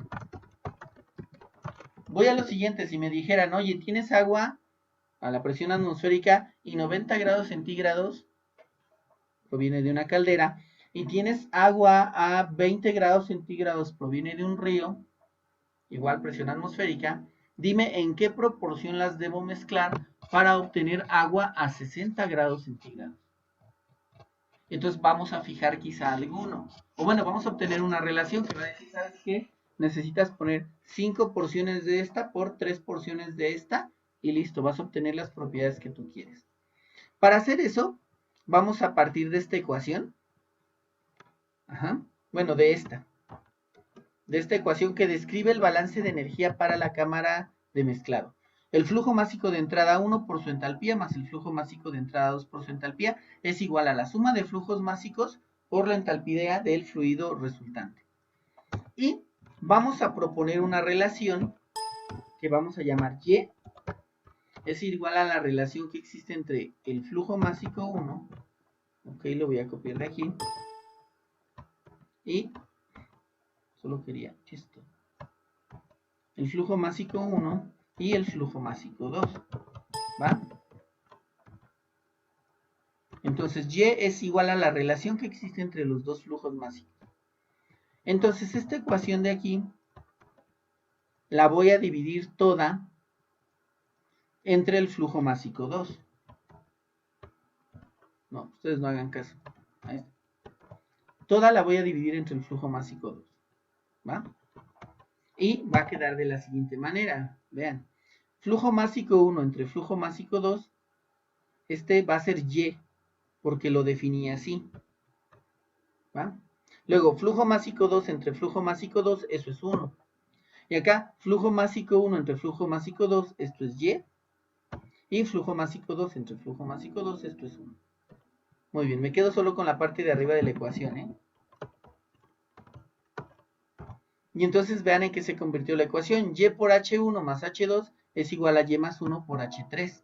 Speaker 1: Voy a lo siguiente, si me dijeran, oye, tienes agua a la presión atmosférica y 90 grados centígrados, proviene de una caldera, y tienes agua a 20 grados centígrados, proviene de un río, igual presión atmosférica, dime en qué proporción las debo mezclar para obtener agua a 60 grados centígrados. Entonces vamos a fijar quizá alguno. O bueno, vamos a obtener una relación que va a decir, ¿sabes qué? Necesitas poner 5 porciones de esta por 3 porciones de esta y listo, vas a obtener las propiedades que tú quieres. Para hacer eso, vamos a partir de esta ecuación. Bueno, de esta ecuación que describe el balance de energía para la cámara de mezclado. El flujo másico de entrada 1 por su entalpía más el flujo másico de entrada 2 por su entalpía es igual a la suma de flujos másicos por la entalpía del fluido resultante. Y vamos a proponer una relación que vamos a llamar Y, es igual a la relación que existe entre el flujo másico 1, ok, lo voy a copiar de aquí, y solo quería esto, el flujo másico 1 y el flujo másico 2, ¿va? Entonces Y es igual a la relación que existe entre los dos flujos másicos. Entonces esta ecuación de aquí la voy a dividir toda entre el flujo másico 2. No, ustedes no hagan caso. Ahí está. Toda la voy a dividir entre el flujo másico 2, ¿va? Y va a quedar de la siguiente manera. Vean, flujo másico 1 entre flujo másico 2, este va a ser Y, porque lo definí así, ¿va? Luego, flujo másico 2 entre flujo másico 2, eso es 1. Y acá, flujo másico 1 entre flujo másico 2, esto es Y. Y flujo másico 2 entre flujo másico 2, esto es 1. Muy bien, me quedo solo con la parte de arriba de la ecuación, ¿eh? Y entonces vean en qué se convirtió la ecuación. Y por H1 más H2 es igual a Y más 1 por H3.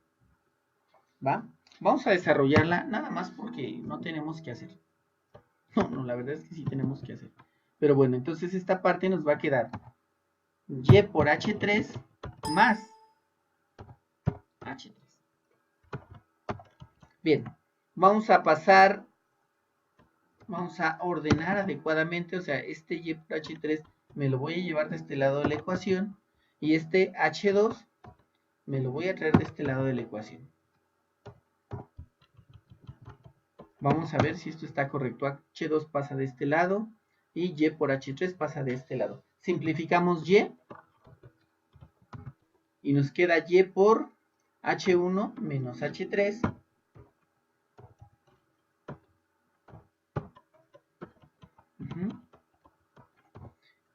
Speaker 1: ¿Va? Vamos a desarrollarla nada más porque no tenemos que hacer. No, la verdad es que sí tenemos que hacer. Pero bueno, entonces esta parte nos va a quedar Y por H3 más H3. Bien, vamos a pasar, vamos a ordenar adecuadamente, o sea, este Y por H3 me lo voy a llevar de este lado de la ecuación y este H2 me lo voy a traer de este lado de la ecuación. Vamos a ver si esto está correcto. H2 pasa de este lado y Y por H3 pasa de este lado. Simplificamos y nos queda Y por H1 menos H3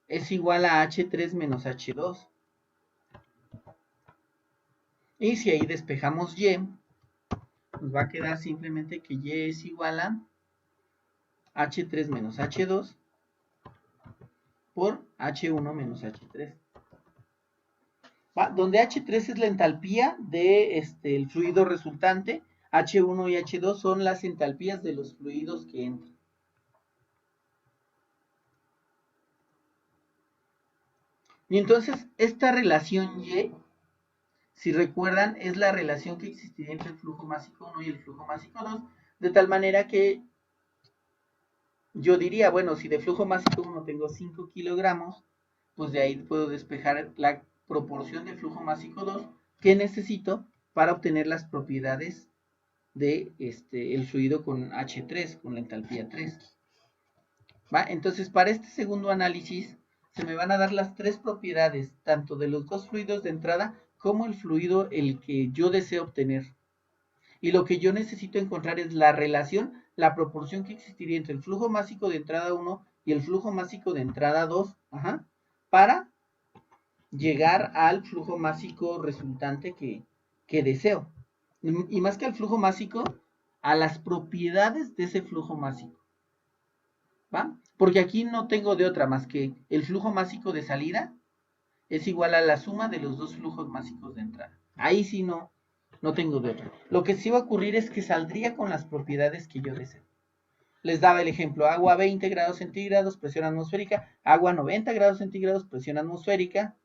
Speaker 1: es igual a H3 menos H2. Y si ahí despejamos Y, nos va a quedar simplemente que Y es igual a H3 menos H2 por H1 menos H3. ¿Va? Donde H3 es la entalpía del fluido resultante, H1 y H2 son las entalpías de los fluidos que entran. Y entonces, esta relación Y, si recuerdan, es la relación que existiría entre el flujo másico 1 y el flujo másico 2, de tal manera que yo diría, bueno, si de flujo másico 1 tengo 5 kilogramos, pues de ahí puedo despejar la proporción de flujo másico 2 que necesito para obtener las propiedades de el fluido con H3, con la entalpía 3. ¿Va? Entonces, para este segundo análisis, se me van a dar las tres propiedades, tanto de los dos fluidos de entrada, como el fluido el que yo deseo obtener. Y lo que yo necesito encontrar es la relación, la proporción que existiría entre el flujo másico de entrada 1 y el flujo másico de entrada 2, para llegar al flujo másico resultante que deseo. Y más que al flujo másico, a las propiedades de ese flujo másico. ¿Va? Porque aquí no tengo de otra más que el flujo másico de salida es igual a la suma de los dos flujos másicos de entrada. Ahí sí no tengo de otra. Lo que sí va a ocurrir es que saldría con las propiedades que yo deseo. Les daba el ejemplo, agua a 20 grados centígrados, presión atmosférica, agua a 90 grados centígrados, presión atmosférica.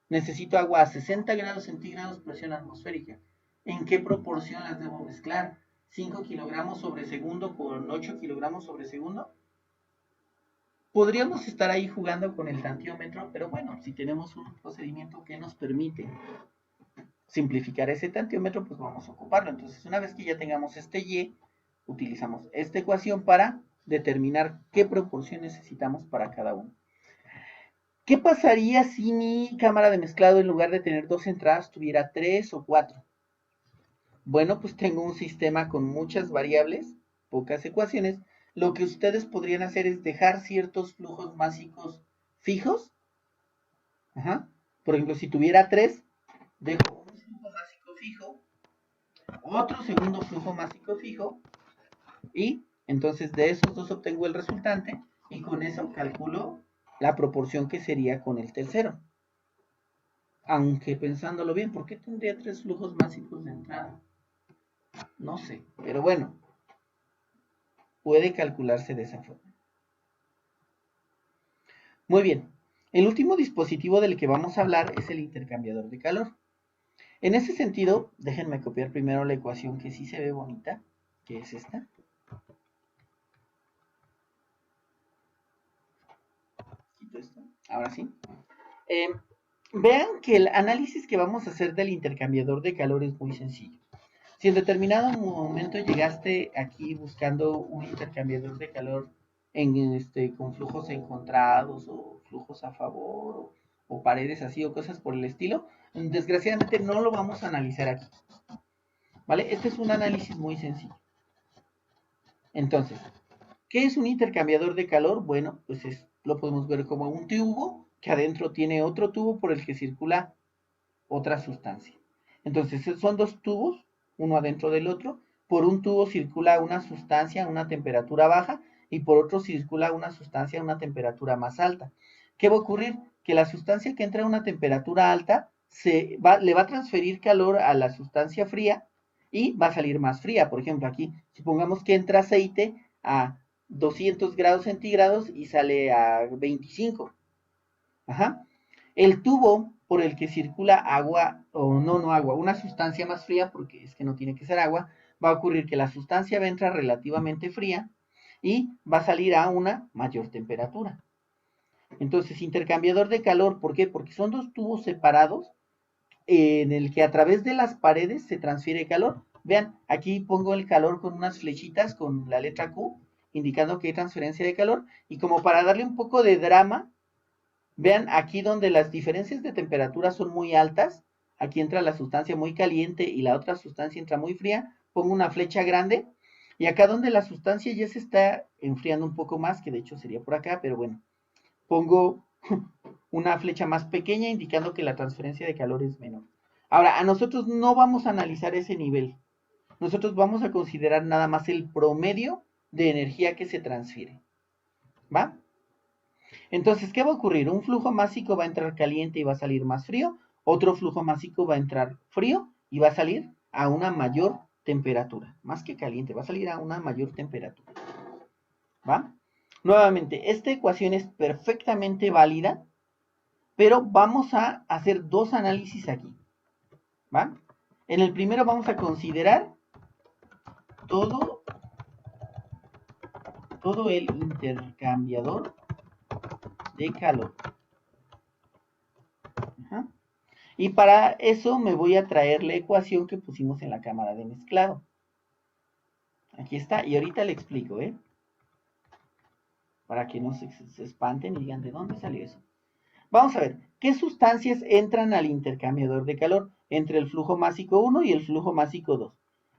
Speaker 1: Necesito agua a 60 grados centígrados, presión atmosférica. ¿En qué proporción las debo mezclar? ¿5 kilogramos sobre segundo con 8 kilogramos sobre segundo? Podríamos estar ahí jugando con el tantiómetro, pero bueno, si tenemos un procedimiento que nos permite simplificar ese tantiómetro, pues vamos a ocuparlo. Entonces, una vez que ya tengamos este Y, utilizamos esta ecuación para determinar qué proporción necesitamos para cada uno. ¿Qué pasaría si mi cámara de mezclado en lugar de tener 2 entradas tuviera 3 o 4? Bueno, pues tengo un sistema con muchas variables pocas ecuaciones, lo que ustedes podrían hacer es dejar ciertos flujos másicos fijos. Ajá. Por ejemplo, si tuviera 3, dejo un flujo másico fijo, otro segundo flujo másico fijo, y entonces de esos dos obtengo el resultante, y con eso calculo la proporción que sería con el tercero. Aunque pensándolo bien, ¿por qué tendría 3 flujos másicos de entrada? No sé, pero bueno, puede calcularse de esa forma. Muy bien, el último dispositivo del que vamos a hablar es el intercambiador de calor. En ese sentido, déjenme copiar primero la ecuación que sí se ve bonita, que es esta. Quito esto, ahora sí. Vean que el análisis que vamos a hacer del intercambiador de calor es muy sencillo. Si en determinado momento llegaste aquí buscando un intercambiador de calor con flujos encontrados o flujos a favor o paredes así o cosas por el estilo, desgraciadamente no lo vamos a analizar aquí. ¿Vale? Este es un análisis muy sencillo. Entonces, ¿qué es un intercambiador de calor? Bueno, pues lo podemos ver como un tubo que adentro tiene otro tubo por el que circula otra sustancia. Entonces, son dos tubos, uno adentro del otro. Por un tubo circula una sustancia a una temperatura baja y por otro circula una sustancia a una temperatura más alta. ¿Qué va a ocurrir? Que la sustancia que entra a una temperatura alta le va a transferir calor a la sustancia fría y va a salir más fría. Por ejemplo, aquí, supongamos que entra aceite a 200 grados centígrados y sale a 25. Ajá. El tubo por el que circula agua, o no agua, una sustancia más fría, porque es que no tiene que ser agua, va a ocurrir que la sustancia va a entrar relativamente fría y va a salir a una mayor temperatura. Entonces, intercambiador de calor, ¿por qué? Porque son dos tubos separados en el que a través de las paredes se transfiere calor. Vean, aquí pongo el calor con unas flechitas con la letra Q, indicando que hay transferencia de calor, y como para darle un poco de drama, vean aquí donde las diferencias de temperatura son muy altas, aquí entra la sustancia muy caliente y la otra sustancia entra muy fría, pongo una flecha grande, y acá donde la sustancia ya se está enfriando un poco más, que de hecho sería por acá, pero bueno, pongo una flecha más pequeña indicando que la transferencia de calor es menor. Ahora, a nosotros no vamos a analizar ese nivel, nosotros vamos a considerar nada más el promedio de energía que se transfiere, ¿va? Entonces, ¿qué va a ocurrir? Un flujo másico va a entrar caliente y va a salir más frío, otro flujo másico va a entrar frío y va a salir a una mayor temperatura, más que caliente, va a salir a una mayor temperatura, ¿va? Nuevamente, esta ecuación es perfectamente válida, pero vamos a hacer dos análisis aquí, ¿va? En el primero vamos a considerar todo el intercambiador de calor. Ajá. Y para eso me voy a traer la ecuación que pusimos en la cámara de mezclado. Aquí está, y ahorita le explico, ¿eh? Para que no se espanten y digan, ¿de dónde salió eso? Vamos a ver, ¿qué sustancias entran al intercambiador de calor? Entre el flujo másico 1 y el flujo másico 2.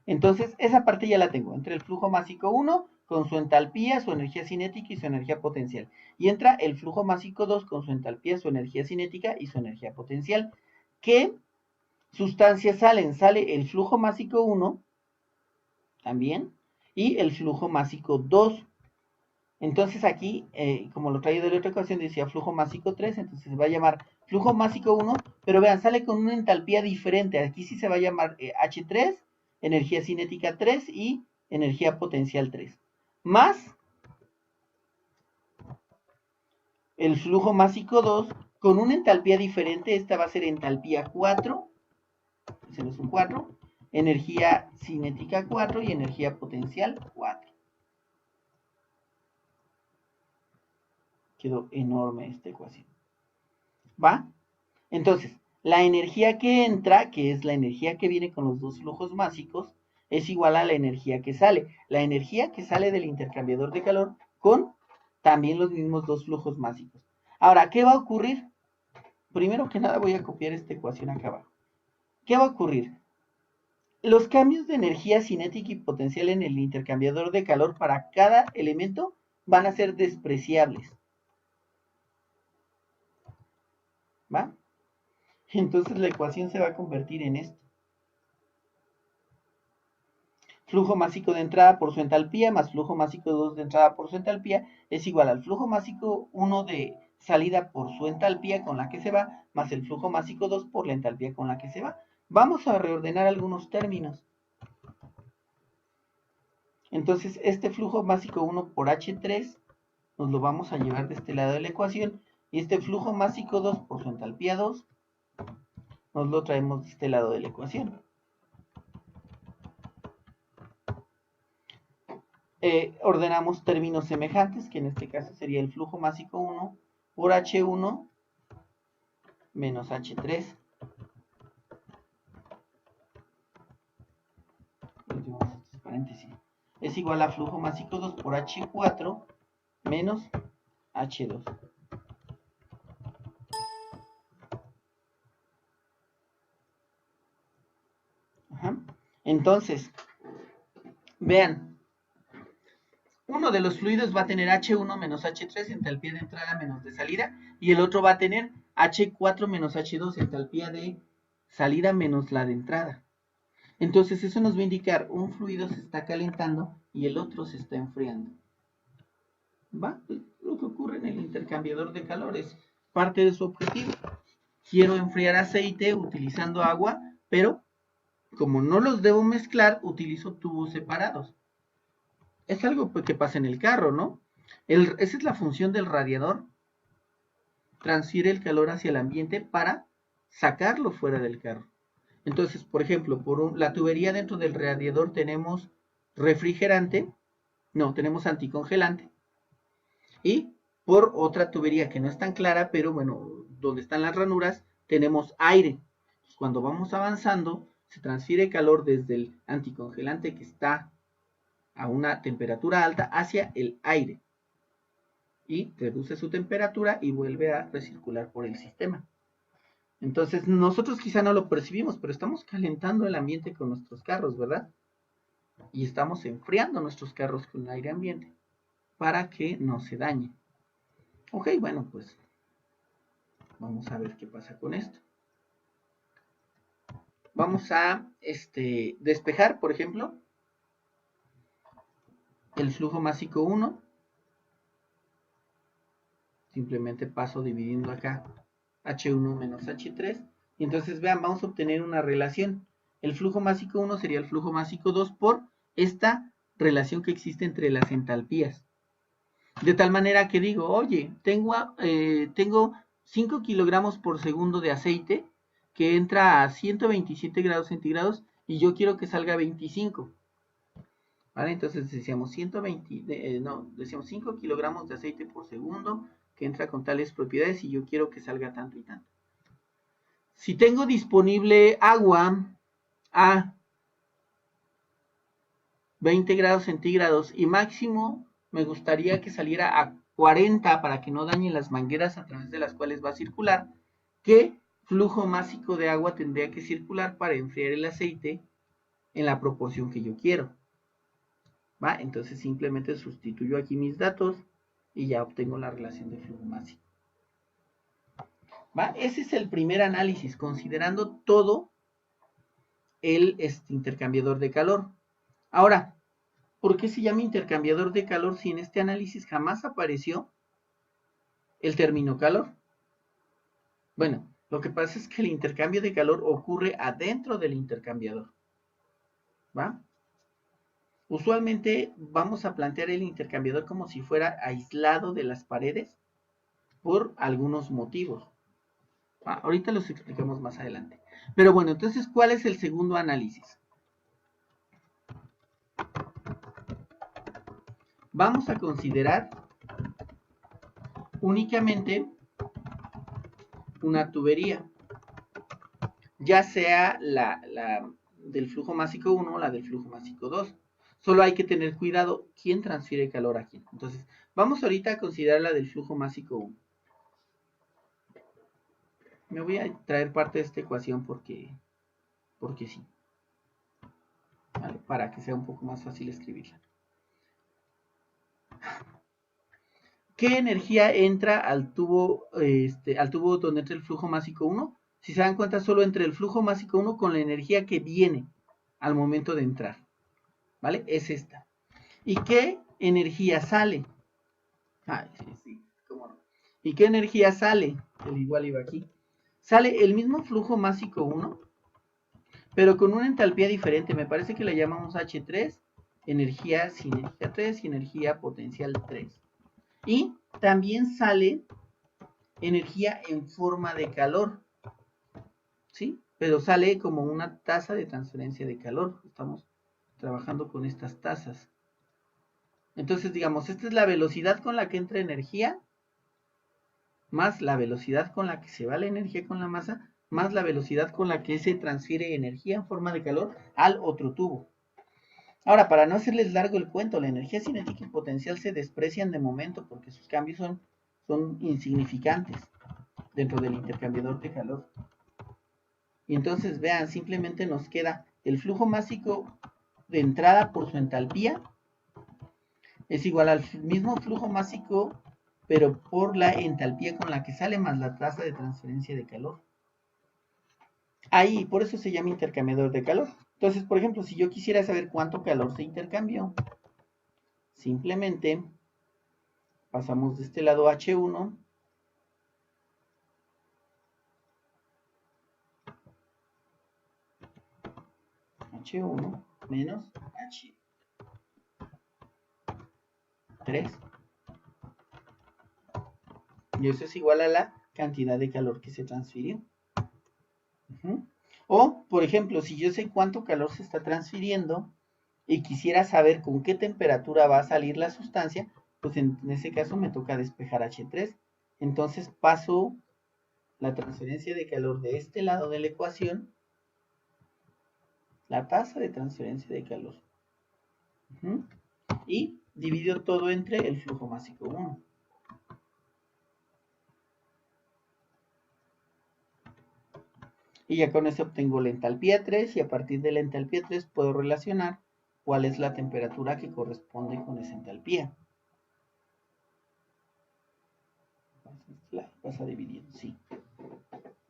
Speaker 1: Entonces, esa parte ya la tengo. Entre el flujo másico 1 con su entalpía, su energía cinética y su energía potencial. Y entra el flujo másico 2 con su entalpía, su energía cinética y su energía potencial. ¿Qué sustancias salen? Sale el flujo másico 1 también y el flujo másico 2. Entonces aquí, como lo traía de la otra ecuación, decía flujo másico 3, entonces se va a llamar flujo másico 1, pero vean, sale con una entalpía diferente. Aquí sí se va a llamar H3, energía cinética 3 y energía potencial 3. Más el flujo másico 2 con una entalpía diferente, esta va a ser entalpía 4, ese no es un 4, energía cinética 4 y energía potencial 4. Quedó enorme esta ecuación. ¿Va? Entonces, la energía que entra, que es la energía que viene con los dos flujos másicos, es igual a la energía que sale. La energía que sale del intercambiador de calor con también los mismos dos flujos másicos. Ahora, ¿qué va a ocurrir? Primero que nada voy a copiar esta ecuación acá abajo. ¿Qué va a ocurrir? Los cambios de energía cinética y potencial en el intercambiador de calor para cada elemento van a ser despreciables. ¿Va? Entonces la ecuación se va a convertir en esto. Flujo másico de entrada por su entalpía más flujo másico 2 de entrada por su entalpía es igual al flujo másico 1 de salida por su entalpía con la que se va, más el flujo másico 2 por la entalpía con la que se va. Vamos a reordenar algunos términos. Entonces, este flujo másico 1 por H3 nos lo vamos a llevar de este lado de la ecuación. Y este flujo másico 2 por su entalpía 2 nos lo traemos de este lado de la ecuación. Ordenamos términos semejantes, que en este caso sería el flujo másico 1 por H1 menos H3. Paréntesis. Es igual a flujo másico 2 por H4 menos H2. Ajá. Entonces, vean, uno de los fluidos va a tener H1 menos H3 entalpía de entrada menos de salida, y el otro va a tener H4 menos H2 entalpía de salida menos la de entrada. Entonces eso nos va a indicar un fluido se está calentando y el otro se está enfriando. ¿Va? Lo que ocurre en el intercambiador de calor es parte de su objetivo. Quiero enfriar aceite utilizando agua, pero como no los debo mezclar, utilizo tubos separados. Es algo que pasa en el carro, ¿no? Esa es la función del radiador. Transfiere el calor hacia el ambiente para sacarlo fuera del carro. Entonces, por ejemplo, la tubería dentro del radiador tenemos refrigerante, no, tenemos anticongelante. Y por otra tubería que no es tan clara, pero bueno, donde están las ranuras, tenemos aire. Cuando vamos avanzando, se transfiere calor desde el anticongelante que está a una temperatura alta hacia el aire. Y reduce su temperatura y vuelve a recircular por el sistema. Entonces, nosotros quizá no lo percibimos, pero estamos calentando el ambiente con nuestros carros, ¿verdad? Y estamos enfriando nuestros carros con aire ambiente para que no se dañe. Ok, bueno, pues vamos a ver qué pasa con esto. Vamos a despejar, por ejemplo, el flujo másico 1. Simplemente paso dividiendo acá H1 menos H3. Y entonces vean, vamos a obtener una relación. El flujo másico 1 sería el flujo másico 2 por esta relación que existe entre las entalpías. De tal manera que digo, oye, tengo 5 kilogramos por segundo de aceite que entra a 127 grados centígrados y yo quiero que salga 25. ¿Vale? Entonces decíamos 5 kilogramos de aceite por segundo que entra con tales propiedades y yo quiero que salga tanto y tanto. Si tengo disponible agua a 20 grados centígrados y máximo me gustaría que saliera a 40 para que no dañen las mangueras a través de las cuales va a circular, ¿qué flujo másico de agua tendría que circular para enfriar el aceite en la proporción que yo quiero? ¿Va? Entonces simplemente sustituyo aquí mis datos y ya obtengo la relación de flujo másico. ¿Va? Ese es el primer análisis, considerando todo el intercambiador de calor. Ahora, ¿por qué se llama intercambiador de calor si en este análisis jamás apareció el término calor? Bueno, lo que pasa es que el intercambio de calor ocurre adentro del intercambiador. ¿Va? Usualmente vamos a plantear el intercambiador como si fuera aislado de las paredes por algunos motivos. Ahorita los explicamos más adelante. Pero bueno, entonces, ¿cuál es el segundo análisis? Vamos a considerar únicamente una tubería, ya sea la del flujo másico 1 o la del flujo másico 2. Solo hay que tener cuidado quién transfiere calor a quién. Entonces, vamos ahorita a considerar la del flujo másico 1. Me voy a traer parte de esta ecuación porque sí. ¿vale? Para que sea un poco más fácil escribirla. ¿Qué energía entra al tubo donde entra el flujo másico 1? Si se dan cuenta, solo entre el flujo másico 1 con la energía que viene al momento de entrar, ¿vale? Es esta. ¿Y qué energía sale? Sí, cómo no. ¿Y qué energía sale? El igual iba aquí. Sale el mismo flujo másico 1, pero con una entalpía diferente. Me parece que la llamamos H3, energía cinética 3 y energía potencial 3. Y también sale energía en forma de calor, ¿sí? Pero sale como una tasa de transferencia de calor. Estamos trabajando con estas tasas. Entonces, digamos, esta es la velocidad con la que entra energía, más la velocidad con la que se va la energía con la masa, más la velocidad con la que se transfiere energía en forma de calor al otro tubo. Ahora, para no hacerles largo el cuento, la energía cinética y potencial se desprecian de momento porque sus cambios son insignificantes dentro del intercambiador de calor. Y entonces, vean, simplemente nos queda el flujo másico de entrada por su entalpía es igual al mismo flujo másico, pero por la entalpía con la que sale más la tasa de transferencia de calor. Ahí, por eso se llama intercambiador de calor. Entonces, por ejemplo, si yo quisiera saber cuánto calor se intercambió, simplemente pasamos de este lado H1 H1 menos H3. Y eso es igual a la cantidad de calor que se transfirió. O, por ejemplo, si yo sé cuánto calor se está transfiriendo y quisiera saber con qué temperatura va a salir la sustancia, pues en ese caso me toca despejar H3. Entonces paso la transferencia de calor de este lado de la ecuación, la tasa de transferencia de calor. Y divido todo entre el flujo másico 1. Y ya con eso obtengo la entalpía 3 y a partir de la entalpía 3 puedo relacionar cuál es la temperatura que corresponde con esa entalpía. La vas a dividir, sí.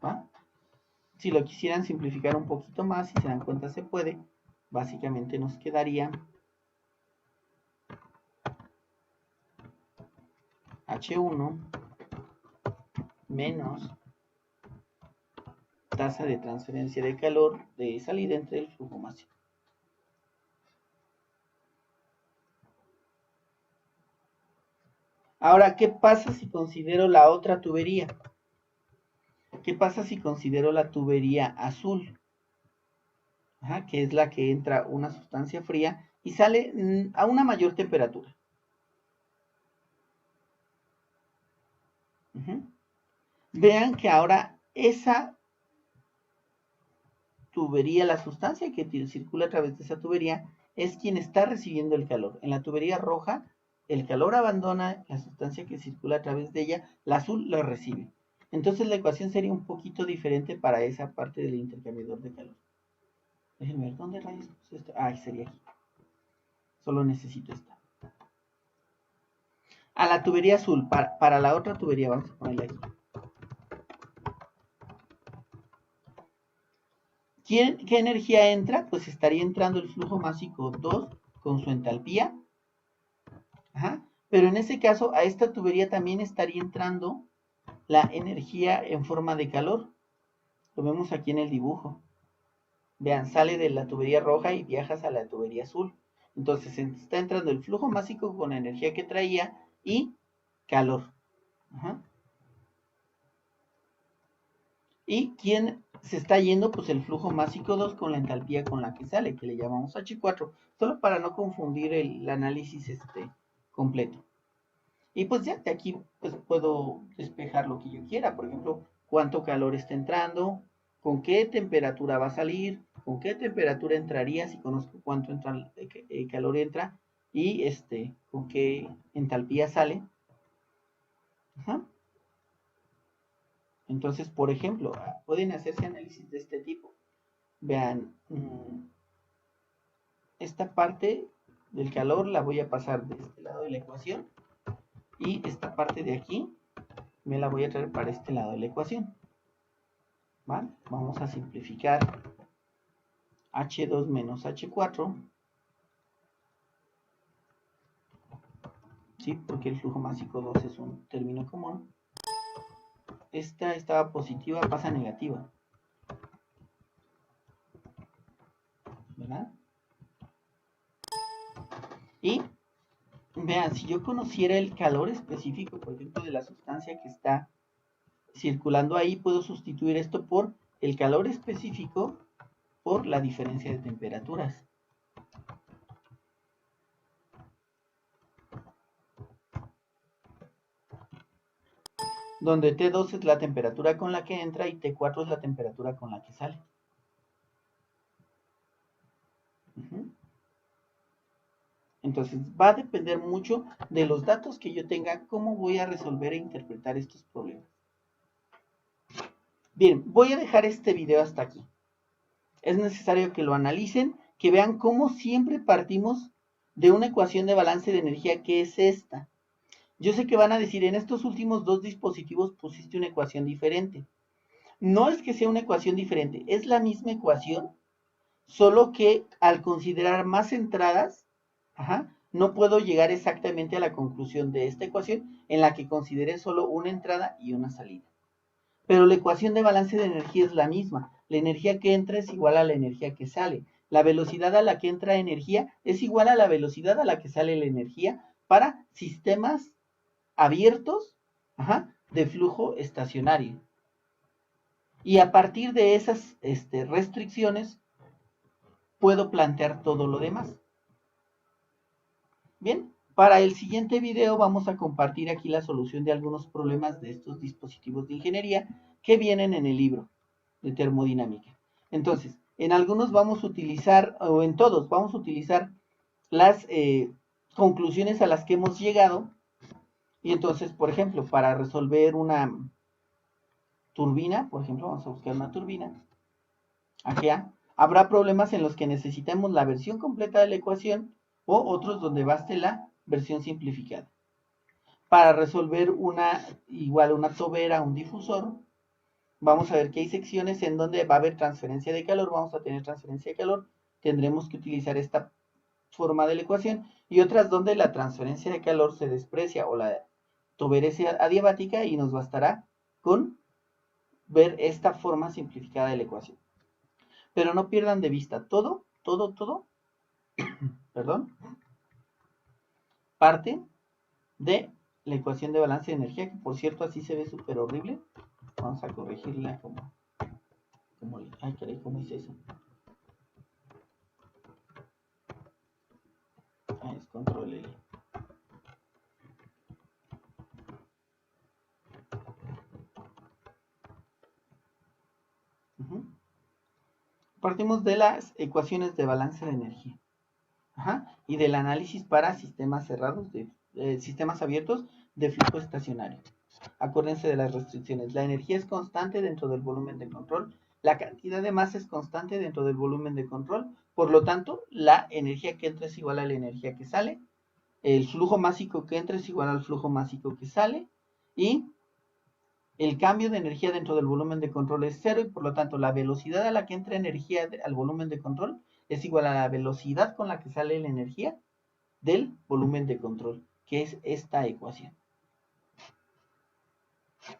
Speaker 1: ¿Va? Si lo quisieran simplificar un poquito más, si se dan cuenta se puede, básicamente nos quedaría H1 menos tasa de transferencia de calor de salida entre el flujo máximo. Ahora, ¿qué pasa si considero la otra tubería? ¿Qué pasa si considero la tubería azul? Que es la que entra una sustancia fría y sale a una mayor temperatura. Vean que ahora esa tubería, la sustancia que circula a través de esa tubería, es quien está recibiendo el calor. En la tubería roja, el calor abandona la sustancia que circula a través de ella, la azul lo recibe. Entonces la ecuación sería un poquito diferente para esa parte del intercambiador de calor. Déjenme ver, ¿dónde rayos puse esto? Sería aquí. Solo necesito esta. A la tubería azul, para la otra tubería, vamos a ponerla aquí. ¿Qué energía entra? Pues estaría entrando el flujo másico 2 con su entalpía. Pero en ese caso, a esta tubería también estaría entrando la energía en forma de calor. Lo vemos aquí en el dibujo. Vean, sale de la tubería roja y viajas a la tubería azul. Entonces está entrando el flujo másico con la energía que traía y calor. ¿Y quién se está yendo? Pues el flujo másico 2 con la entalpía con la que sale, que le llamamos H4, solo para no confundir el análisis completo. Y pues ya de aquí pues puedo despejar lo que yo quiera, por ejemplo, cuánto calor está entrando, con qué temperatura va a salir, con qué temperatura entraría si conozco cuánto calor entra y con qué entalpía sale. Entonces, por ejemplo, pueden hacerse análisis de este tipo. Vean, esta parte del calor la voy a pasar de este lado de la ecuación y esta parte de aquí me la voy a traer para este lado de la ecuación. ¿Vale? Vamos a simplificar H2 menos H4, ¿sí? Porque el flujo másico 2 es un término común. Esta estaba positiva, pasa a negativa, ¿verdad? Y vean, si yo conociera el calor específico, por ejemplo, de la sustancia que está circulando ahí, puedo sustituir esto por el calor específico por la diferencia de temperaturas. Donde T2 es la temperatura con la que entra y T4 es la temperatura con la que sale. Entonces va a depender mucho de los datos que yo tenga, cómo voy a resolver e interpretar estos problemas. Bien, voy a dejar este video hasta aquí. Es necesario que lo analicen, que vean cómo siempre partimos de una ecuación de balance de energía que es esta. Yo sé que van a decir, en estos últimos dos dispositivos pusiste una ecuación diferente. No es que sea una ecuación diferente, es la misma ecuación, solo que al considerar más entradas, no puedo llegar exactamente a la conclusión de esta ecuación en la que consideré solo una entrada y una salida. Pero la ecuación de balance de energía es la misma. La energía que entra es igual a la energía que sale. La velocidad a la que entra energía es igual a la velocidad a la que sale la energía para sistemas abiertos de flujo estacionario. Y a partir de esas restricciones puedo plantear todo lo demás. Bien, para el siguiente video vamos a compartir aquí la solución de algunos problemas de estos dispositivos de ingeniería que vienen en el libro de termodinámica. Entonces, en algunos vamos a utilizar, o en todos, vamos a utilizar las conclusiones a las que hemos llegado. Y entonces, por ejemplo, para resolver una turbina, por ejemplo, vamos a buscar una turbina, aquí habrá problemas en los que necesitemos la versión completa de la ecuación o otros donde baste la versión simplificada. Para resolver igual una tobera, un difusor, vamos a ver que hay secciones en donde va a haber transferencia de calor, vamos a tener transferencia de calor, tendremos que utilizar esta forma de la ecuación, y otras donde la transferencia de calor se desprecia o la tobera es adiabática y nos bastará con ver esta forma simplificada de la ecuación. Pero no pierdan de vista todo, perdón, parte de la ecuación de balance de energía, que por cierto así se ve súper horrible. Vamos a corregirla ay, caray, ¿cómo hice eso? Es control L. Partimos de las ecuaciones de balance de energía. Y del análisis para sistemas cerrados, sistemas abiertos de flujo estacionario. Acuérdense de las restricciones. La energía es constante dentro del volumen de control. La cantidad de masa es constante dentro del volumen de control. Por lo tanto, la energía que entra es igual a la energía que sale. El flujo másico que entra es igual al flujo másico que sale. Y el cambio de energía dentro del volumen de control es cero. Y por lo tanto, la velocidad a la que entra energía al volumen de control es igual a la velocidad con la que sale la energía del volumen de control, que es esta ecuación.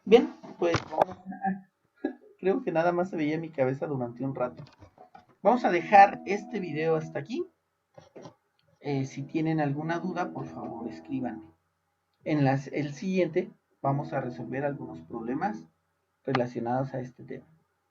Speaker 1: Bien, pues creo que nada más se veía en mi cabeza durante un rato. Vamos a dejar este video hasta aquí. Si tienen alguna duda, por favor, escríbanme. En el siguiente vamos a resolver algunos problemas relacionados a este tema.